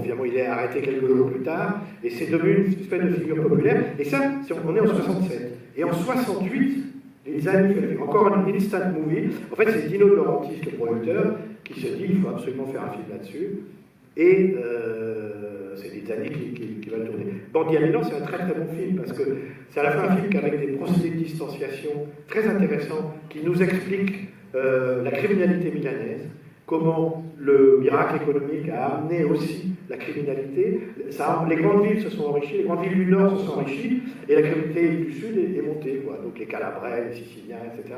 finalement, il est arrêté quelques jours plus tard, et c'est devenu une espèce de figure populaire. Et ça, on est en 67. Et en 68, les années, encore un instant movie. En fait, c'est Dino De Laurentiis, le producteur, qui se dit il faut absolument faire un film là-dessus. Et c'est des années qui va le tourner. Bandit à Milan, c'est un très très bon film parce que c'est à la fois un film avec des procédés de distanciation très intéressants qui nous expliquent la criminalité milanaise, comment le miracle économique a amené aussi la criminalité. Les grandes villes se sont enrichies, les grandes villes du Nord se sont enrichies, et la criminalité du Sud est montée, quoi. Donc les Calabrais, les Siciliens, etc.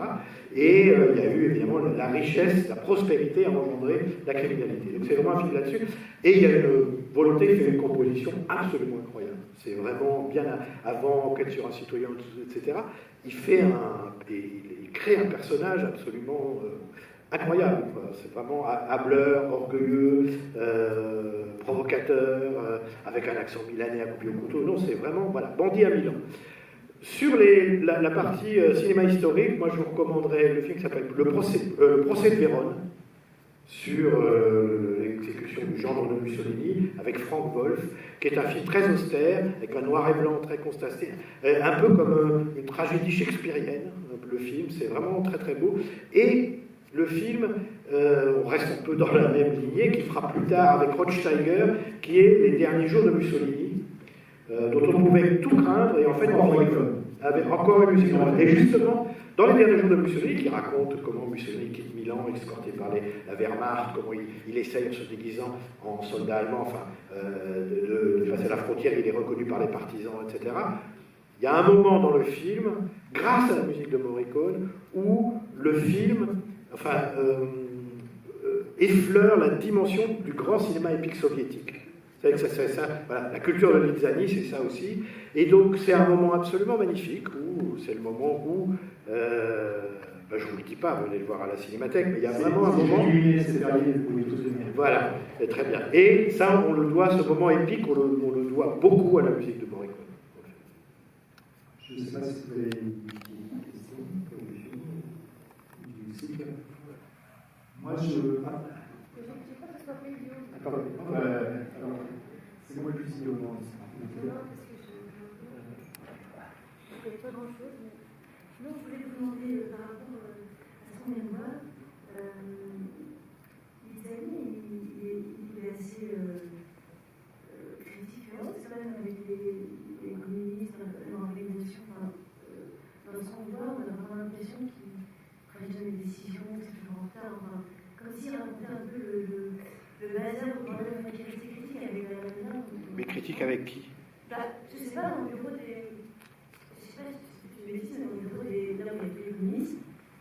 Et il y a eu évidemment la richesse, la prospérité a engendré la criminalité. Donc c'est vraiment un film là-dessus. Et il y a une volonté de faire une composition absolument incroyable. C'est vraiment bien avant Enquête sur un citoyen, etc. Il crée un personnage absolument incroyable, quoi. C'est vraiment hableur, orgueilleux, provocateur, avec un accent milanais à couper au couteau. Non, c'est vraiment, voilà, Bandit à Milan. Sur la partie cinéma historique, moi je vous recommanderais le film qui s'appelle Le procès de Vérone, sur l'exécution du gendre de Mussolini, avec Frank Wolf, qui est un film très austère, avec un noir et blanc très contrasté, un peu comme une tragédie shakespearienne, le film, c'est vraiment très très beau. Et le film, on reste un peu dans la même lignée, qui fera plus tard avec Rothsteiger, qui est Les derniers jours de Mussolini, dont on pouvait tout craindre, et en fait on voit avec encore une musique. Et justement, dans Les derniers jours de Mussolini, qui raconte comment Mussolini quitte Milan, escorté par la Wehrmacht, comment il essaye en se déguisant en soldat allemand, enfin, de passer la frontière, il est reconnu par les partisans, etc. Il y a un moment dans le film, grâce à la musique de Morricone, où le film effleure la dimension du grand cinéma épique soviétique. C'est ça, voilà, la culture de Lizani, c'est ça aussi. Et donc, c'est un moment absolument magnifique, où c'est le moment où, je ne vous le dis pas, venez le voir à la Cinémathèque, mais il y a vraiment un moment... Voilà, c'est très bien. Et ça, on le doit, ce moment épique, on le doit beaucoup à la musique de Morricone. Je ne sais pas si vous avez une question du cycle. Moi, alors, c'est moi le plus innocent. Il n'y a pas grand-chose, mais sinon, je voulais vous demander par rapport à ce qu'on vient de voir. L'Italie, il est assez critique, c'est quand même avec les communistes, l'organisation, dans ce qu'on voit, on a vraiment l'impression qu'ils ne prennent jamais de décision, que c'est toujours en retard, comme s'ils racontaient un peu le bazar ou le problème avec les critiques avec la manière. Mais critique avec qui? Je ne sais pas, dans le bureau des.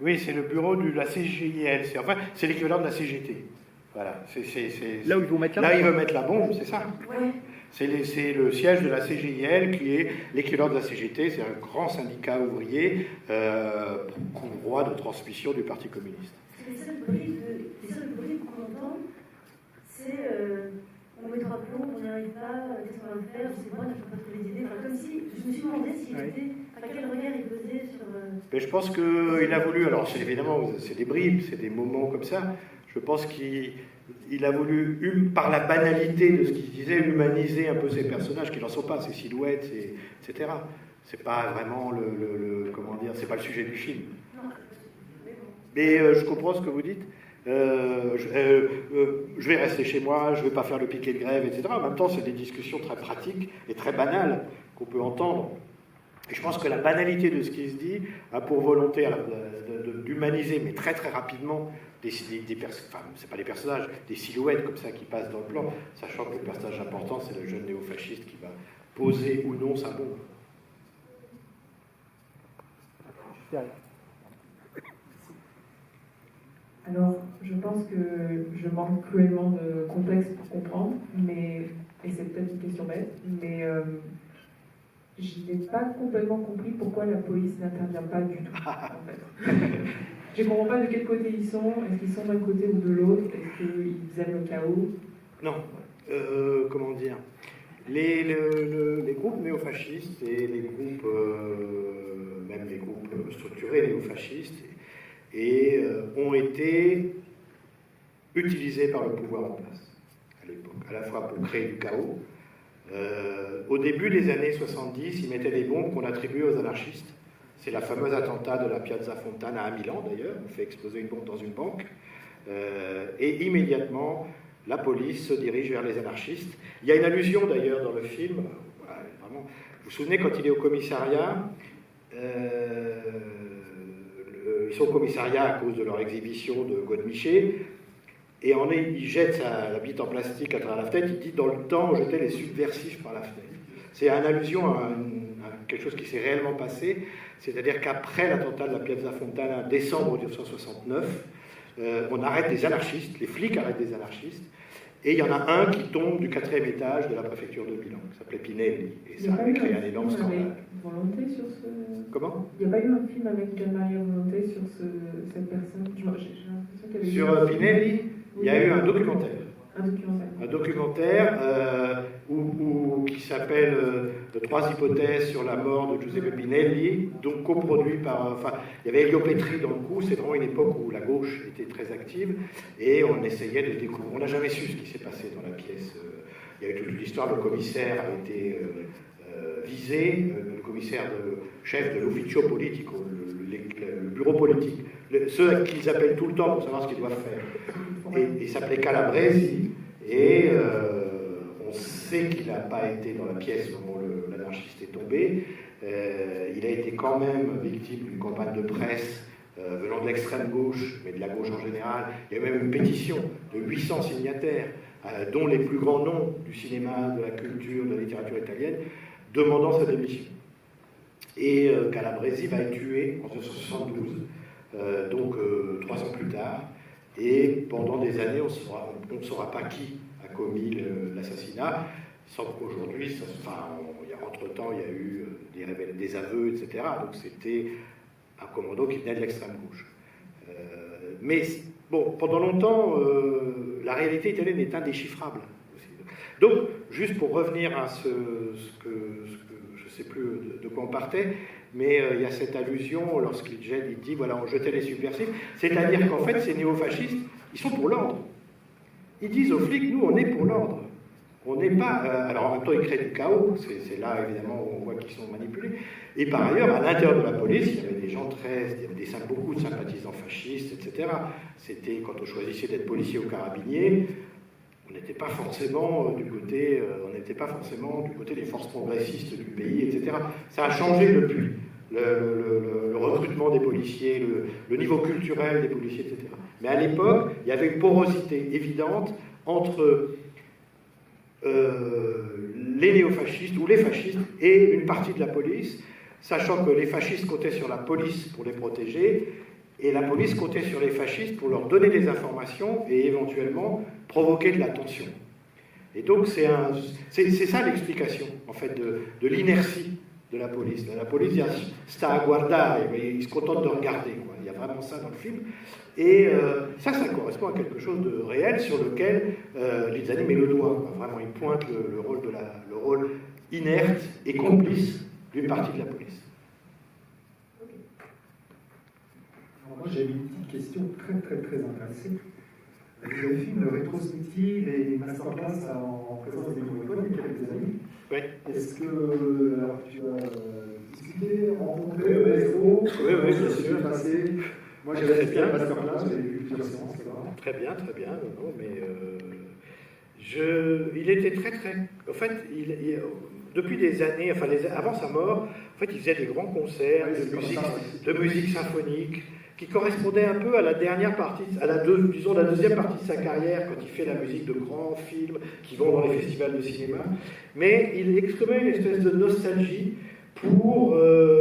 Oui, c'est le bureau de la CGIL, c'est l'équivalent de la CGT. Voilà, là où ils vont mettre la bombe. Là, ils veulent mettre la bombe, c'est ça. Ouais. C'est le siège de la CGIL qui est l'équivalent de la CGT, c'est un grand syndicat ouvrier, couvroie de transmission du Parti communiste. Les seuls bruits qu'on entend, c'est on met trois plombs, on n'y arrive pas, qu'est-ce qu'on va faire, je sais pas, on n'a pas trouvé les idées. Comme si, je me suis demandé s'il était, à quel regard il posait sur. Mais je pense qu'il a voulu, alors évidemment, c'est des bribes, c'est des moments comme ça, je pense qu'il a voulu, par la banalité de ce qu'il disait, humaniser un peu ces personnages qui n'en sont pas, ces silhouettes, etc. C'est pas vraiment comment dire, c'est pas le sujet du film. Non, mais je comprends ce que vous dites. Je vais rester chez moi, je ne vais pas faire le piquet de grève, etc. En même temps, c'est des discussions très pratiques et très banales qu'on peut entendre. Et je pense que la banalité de ce qui se dit a pour volonté d'humaniser, mais très très rapidement, c'est pas des personnages, des silhouettes comme ça qui passent dans le plan, sachant que le personnage important, c'est le jeune néofasciste qui va poser ou non sa bombe. Alors, je pense que je manque cruellement de contexte pour comprendre, et c'est peut-être une question bête, mais je n'ai pas complètement compris pourquoi la police n'intervient pas du tout, en fait. Je ne comprends pas de quel côté ils sont, est-ce qu'ils sont d'un côté ou de l'autre, est-ce qu'ils aiment le chaos? Non, comment dire, les groupes néofascistes et les groupes, même les groupes structurés néofascistes, ont été utilisés par le pouvoir en place à l'époque, à la fois pour créer du chaos. Au début des années 70, ils mettaient des bombes qu'on attribuait aux anarchistes. C'est la fameuse attentat de la Piazza Fontana à Milan, d'ailleurs. On fait exploser une bombe dans une banque. Et immédiatement, la police se dirige vers les anarchistes. Il y a une allusion, d'ailleurs, dans le film. Vraiment. Vous vous souvenez, quand il est au commissariat, ils sont au commissariat à cause de leur exhibition de Godemiché, et il jette la bite en plastique à travers la fenêtre, il dit « dans le temps, on jetait les subversifs par la fenêtre ». C'est une allusion à quelque chose qui s'est réellement passé, c'est-à-dire qu'après l'attentat de la Piazza Fontana, décembre 1969, on arrête des anarchistes, les flics arrêtent des anarchistes, et il y en a un qui tombe du 4e étage de la préfecture de Milan, qui s'appelait Pinelli, et ça avait créé un énorme scandale. Volonté sur ce... Comment? Il n'y a pas eu un film avec Gian-Maria Volonté sur cette personne? J'ai l'impression qu'il y avait sur Pinelli, il y a eu un documentaire. Un documentaire qui s'appelle Trois hypothèses sur la mort de Giuseppe Pinelli, donc coproduit par... il y avait Elio Petri dans le coup, c'est vraiment une époque où la gauche était très active, et on essayait de découvrir. On n'a jamais su ce qui s'est passé dans la pièce. Il y a eu toute l'histoire, le commissaire a été visé, le commissaire chef de l'Ufficio Politico, le bureau politique, ceux qu'ils appellent tout le temps pour savoir ce qu'ils doivent faire. Et il s'appelait Calabresi, et on sait qu'il n'a pas été dans la pièce au moment où l'anarchiste est tombé. Il a été quand même victime d'une campagne de presse venant de l'extrême gauche, mais de la gauche en général. Il y a même une pétition de 800 signataires, dont les plus grands noms du cinéma, de la culture, de la littérature italienne, demandant sa démission. Et Calabresi va être tué en 1972, donc 3 ans plus tard, et pendant des années, on ne saura pas qui a commis l'assassinat, sans qu'aujourd'hui, entre-temps, il y a eu des aveux, etc. Donc c'était un commando qui venait de l'extrême gauche. Mais bon, pendant longtemps, la réalité italienne est indéchiffrable. Donc, juste pour revenir à ce que je ne sais plus de quoi on partait, mais il y a cette allusion lorsqu'il dit voilà, on jetait les subversifs, c'est-à-dire qu'en fait, ces néofascistes, ils sont pour l'ordre. Ils disent aux flics, nous, on est pour l'ordre. On n'est pas. Alors, en même temps, ils créent du chaos, c'est là, évidemment, où on voit qu'ils sont manipulés. Et par ailleurs, à l'intérieur de la police, il y avait des gens il y avait beaucoup de sympathisants fascistes, etc. C'était, quand on choisissait d'être policier ou carabinier, on n'était pas forcément du côté des forces progressistes du pays, etc. Ça a changé depuis. Le recrutement des policiers, le niveau culturel des policiers, etc. Mais à l'époque, il y avait une porosité évidente entre les néofascistes ou les fascistes et une partie de la police, sachant que les fascistes comptaient sur la police pour les protéger et la police comptait sur les fascistes pour leur donner des informations et éventuellement provoquer de la tension. Et donc c'est ça l'explication en fait de l'inertie de la police. La police sta a guardare, mais ils se contentent de regarder, quoi. Il y a vraiment ça dans le film. Et ça correspond à quelque chose de réel sur lequel Lizzani met le doigt, quoi. Vraiment, il pointe le rôle inerte et complice d'une partie de la police. Alors moi, j'ai une petite question très intéressante. Vous avez fait une rétrospective et une masterclass en présence des microphones il y a quelques années. Oui. Est-ce que tu as discuté, rencontré ESO? Oui, bien sûr. Moi, j'avais assisté à la masterclass, j'avais vu plusieurs séances. Très bien. Non, mais il était très. En fait, depuis des années, avant sa mort, en fait, il faisait des grands concerts de musique symphonique qui correspondait un peu à la dernière partie, la deuxième partie de sa carrière, quand il fait la musique de grands films qui vont dans les festivals de cinéma. Mais il exprimait une espèce de nostalgie pour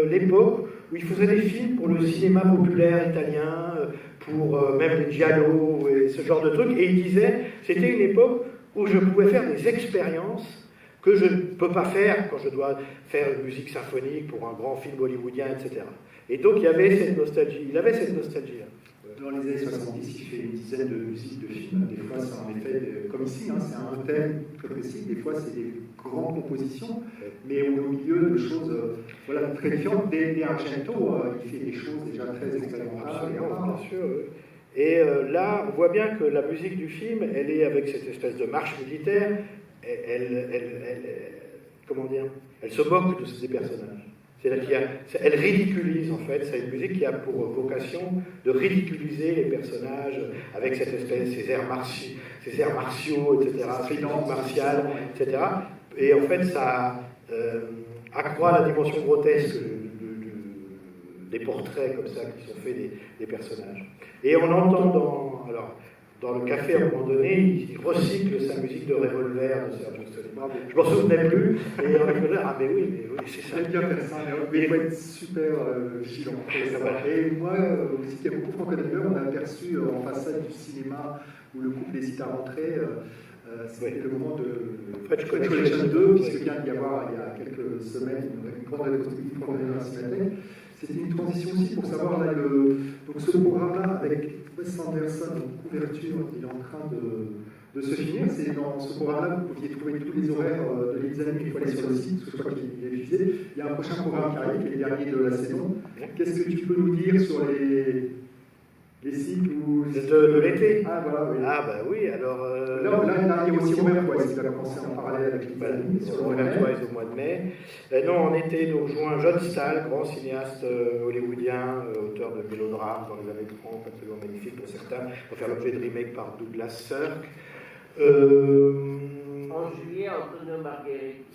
l'époque où il faisait des films pour le cinéma populaire italien, pour même les giallo et ce genre de trucs. Et il disait, c'était une époque où je pouvais faire des expériences que je ne peux pas faire quand je dois faire une musique symphonique pour un grand film hollywoodien, etc. Et donc il avait cette nostalgie-là. Dans les années 70, il fait une dizaine de musiques de films. Des fois, c'est en effet, comme ici, c'est un thème très précis. Des fois, c'est des grandes compositions, mais au milieu de choses très différentes. Des Argento, il fait des choses déjà très expérimentales. Absolument, bien sûr. Et là, on voit bien que la musique du film, elle est avec cette espèce de marche militaire. Elle se moque des personnages. C'est-à-dire qu'elle ridiculise, en fait, c'est une musique qui a pour vocation de ridiculiser les personnages avec cette espèce, ces airs martiaux, etc., ces langues martiales, etc. Et en fait, ça accroît la dimension grotesque des portraits comme ça qui sont faits des personnages. Et on entend dans le café, à un moment donné, il recycle sa musique de Revolver de Sergio Stradivari. Je m'en souvenais plus. Et on rigolait, mais oui, c'est ça. J'aime bien faire ça, mais il faut être super vigilant. Et moi, aussi, qui a beaucoup Franco Denver, on a aperçu en façade du cinéma où le couple hésite à rentrer. C'était le moment de French Connection 2, puisque vient d'y avoir, il y a quelques semaines, une grande rétrospective pour la Cinémathèque. C'était une transition aussi pour savoir donc ce programme-là avec Wes Anderson en couverture, il est en train de se finir. C'est dans ce programme-là vous pouviez trouver tous les horaires de Lizzani, il faut aller sur le site, parce que je crois qu'il est diffusé. Il y a un prochain programme qui arrive, qui est le dernier de la saison. Qu'est-ce que tu peux nous dire sur les sites de l'été? Ah, voilà, oui. Ah, bah oui, alors. Là, il y a aussi Robert Wise qui va commencer en parallèle avec Lizzani sur Robert Wise au mois de mai. Non, en été, nous rejoint John Stahl, grand cinéaste hollywoodien, auteur de mélodrames dans les années 30, absolument magnifique pour certains, pour faire l'objet de remake par Douglas Sirk. En juillet, Antonio Margheriti.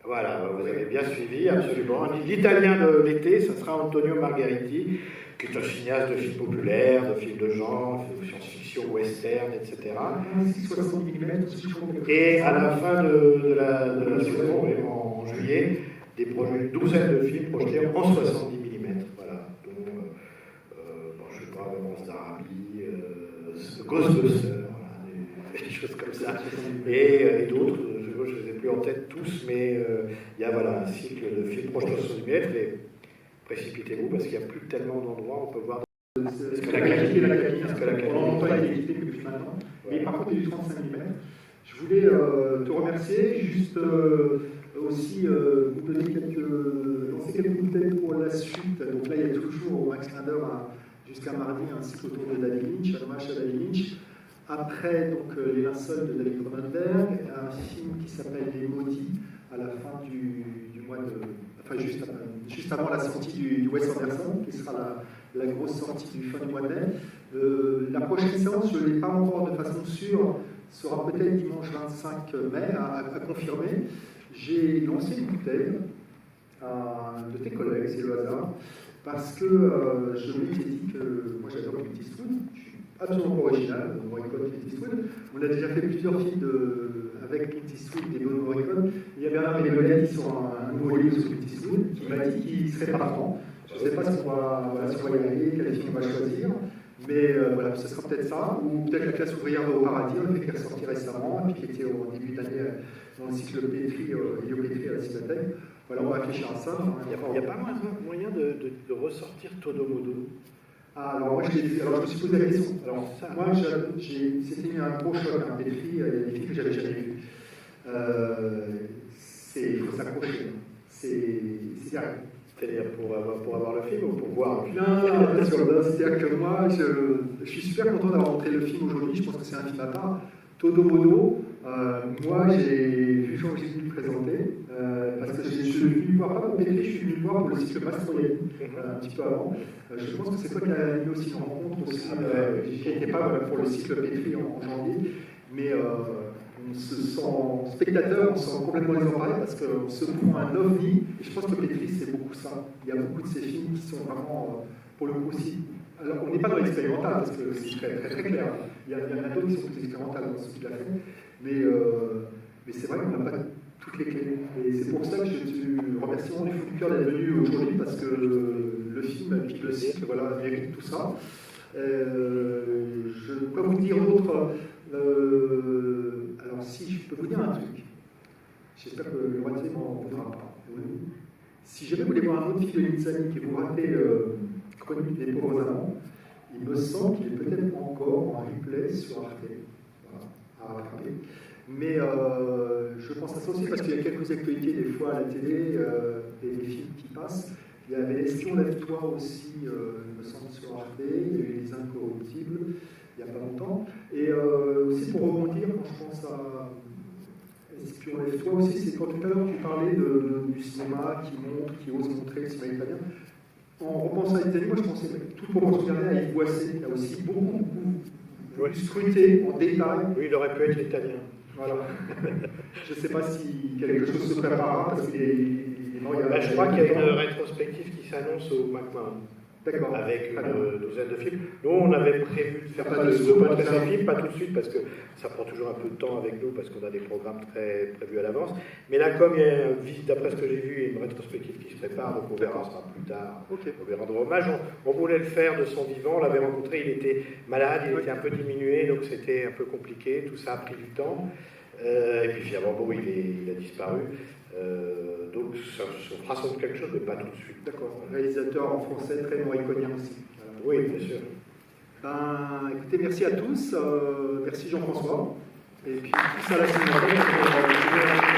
Voilà, vous avez bien suivi, absolument. L'italien de l'été, ce sera Antonio Margheriti, qui est un cinéaste de films populaires, de films de genre, de science-fiction, western, etc. Et à la fin de la saison, en juillet, une douzaine de films projetés en 70 mm. Voilà, dont, je ne sais pas, Romance d'Arabie, Ghostbusters, voilà, des choses comme ça. et d'autres, je ne les ai plus en tête tous, mais il y a voilà, un cycle de films projection sur 100 mm, et précipitez-vous parce qu'il n'y a plus tellement d'endroits où on peut voir. Est-ce que la qualité de la cabine, on en entend été équipée depuis maintenant, mais par contre, il y a du 35 mm. Je voulais te remercier, juste aussi vous donner lancer quelques bouteilles pour la suite. Donc là, il y a toujours au Max Linder jusqu'à mardi un cycle autour de David Lynch, un hommage à David Lynch. Après, donc, Les linceuls de David Cronenberg, un film qui s'appelle Les Maudits, à la fin du mois de. Enfin, juste avant la sortie du Wes Anderson, qui sera la grosse sortie du fin du mois de mai. La prochaine séance, je ne l'ai pas encore de façon sûre, sera peut-être dimanche 25 mai, à confirmer. J'ai lancé une bouteille à un de tes collègues, c'est le hasard, parce que je m'étais dit que moi j'adore Clint Eastwood, je suis absolument pas original, Morricone, Clint Eastwood. On a déjà fait plusieurs films avec Clint Eastwood, des bonnes Morricone. Il y avait un Bernard qui sur un nouveau livre sur Clint Eastwood qui m'a dit qu'il serait partant. Je ne sais pas si on va y aller, quel film on va choisir. Mais voilà, ce sera peut-être ça, ou peut-être La classe ouvrière au paradis, qui est ressorti récemment, et puis qui était au début d'année dans le cycle Pétri, Pétri à la Cinémathèque. Voilà, on va réfléchir à ça. Il n'y a pas moyen de ressortir Todomodo. Ah, alors moi, je me suis posé la question. Alors, moi, c'était un gros choc, un Pétri, il y a des films que j'avais jamais vus. Il faut s'accrocher. C'est rien. C'est-à-dire pour avoir le film ou pour voir? Non, bien sûr. C'est-à-dire que moi, je suis super content d'avoir montré le film aujourd'hui. Je pense que c'est un film à part. Todomodo, moi, j'ai vu Jean-Jésus le présenter, parce que je suis venu voir, pas pour Pétri, je suis venu voir pour le cycle Mastroianni, un petit peu avant. Je pense que c'est toi qui as animé aussi une rencontre aussi, qui n'était pas pour le cycle Pétri en janvier, mais on se sent spectateur, on se sent complètement désemparé parce qu'on se prend un ovni, et je pense que Pétri, c'est beaucoup ça. Il y a beaucoup de ces films qui sont vraiment, pour le coup aussi. Alors, on n'est pas dans l'expérimental, parce que c'est très, très, très clair. Il y en a d'autres qui sont plus expérimentales dans ce qu'il a fait, mais c'est vrai qu'on n'a pas toutes les clés. Et c'est pour ça que je te remercie vraiment du fond du cœur d'être venu aujourd'hui, parce que le film, et puis le cycle, voilà, mérite tout ça. Je ne peux pas vous dire d'autre. Alors, si je peux vous dire un truc, j'espère que le roi ne m'en voudra pas. Si jamais vous voulez voir un autre film de Mitsani qui vous ratez Chronique des pauvres amants, il me semble qu'il est peut-être encore en replay sur Arte. Voilà, à rattraper. Mais je pense à ça aussi parce qu'il y a quelques actualités des fois à la télé et des films qui passent. Il y avait Espion lève-toi aussi, il me semble, sur Arte. Il y a eu Les Incorruptibles il n'y a pas longtemps. Et aussi pour rebondir, quand je pense à Espion lève-toi aussi, c'est quand tout à l'heure tu parlais du cinéma qui montre, qui ose montrer le cinéma italien. En repensant à l'Italie, moi je pensais toute proportion gardée à Yves Boisset, qui a aussi beaucoup scruté en détail. Oui, il aurait pu être italien. Voilà. Je ne sais pas si quelque chose se préparera, parce qu'il est mort il y a. Je crois qu'il y a une rétrospective qui s'annonce au McMahon. D'accord. Avec une douzaine de films. Nous, on avait prévu de faire pas de film, pas tout de suite, parce que ça prend toujours un peu de temps avec nous, parce qu'on a des programmes très prévus à l'avance. Mais là, comme il y a, d'après ce que j'ai vu, il y a une rétrospective qui se prépare, donc on verra ça plus tard. Okay. On verra de hommage. On voulait le faire de son vivant, on l'avait rencontré, il était malade, il était un peu diminué, donc c'était un peu compliqué, tout ça a pris du temps. Et puis finalement, bon, il a disparu. Donc ça fera sans doute quelque chose, mais pas tout de suite. D'accord. Réalisateur en français très moriconien aussi. Oui, bien sûr. Écoutez, merci à tous. Merci Jean-François. Et puis tous à la semaine prochaine.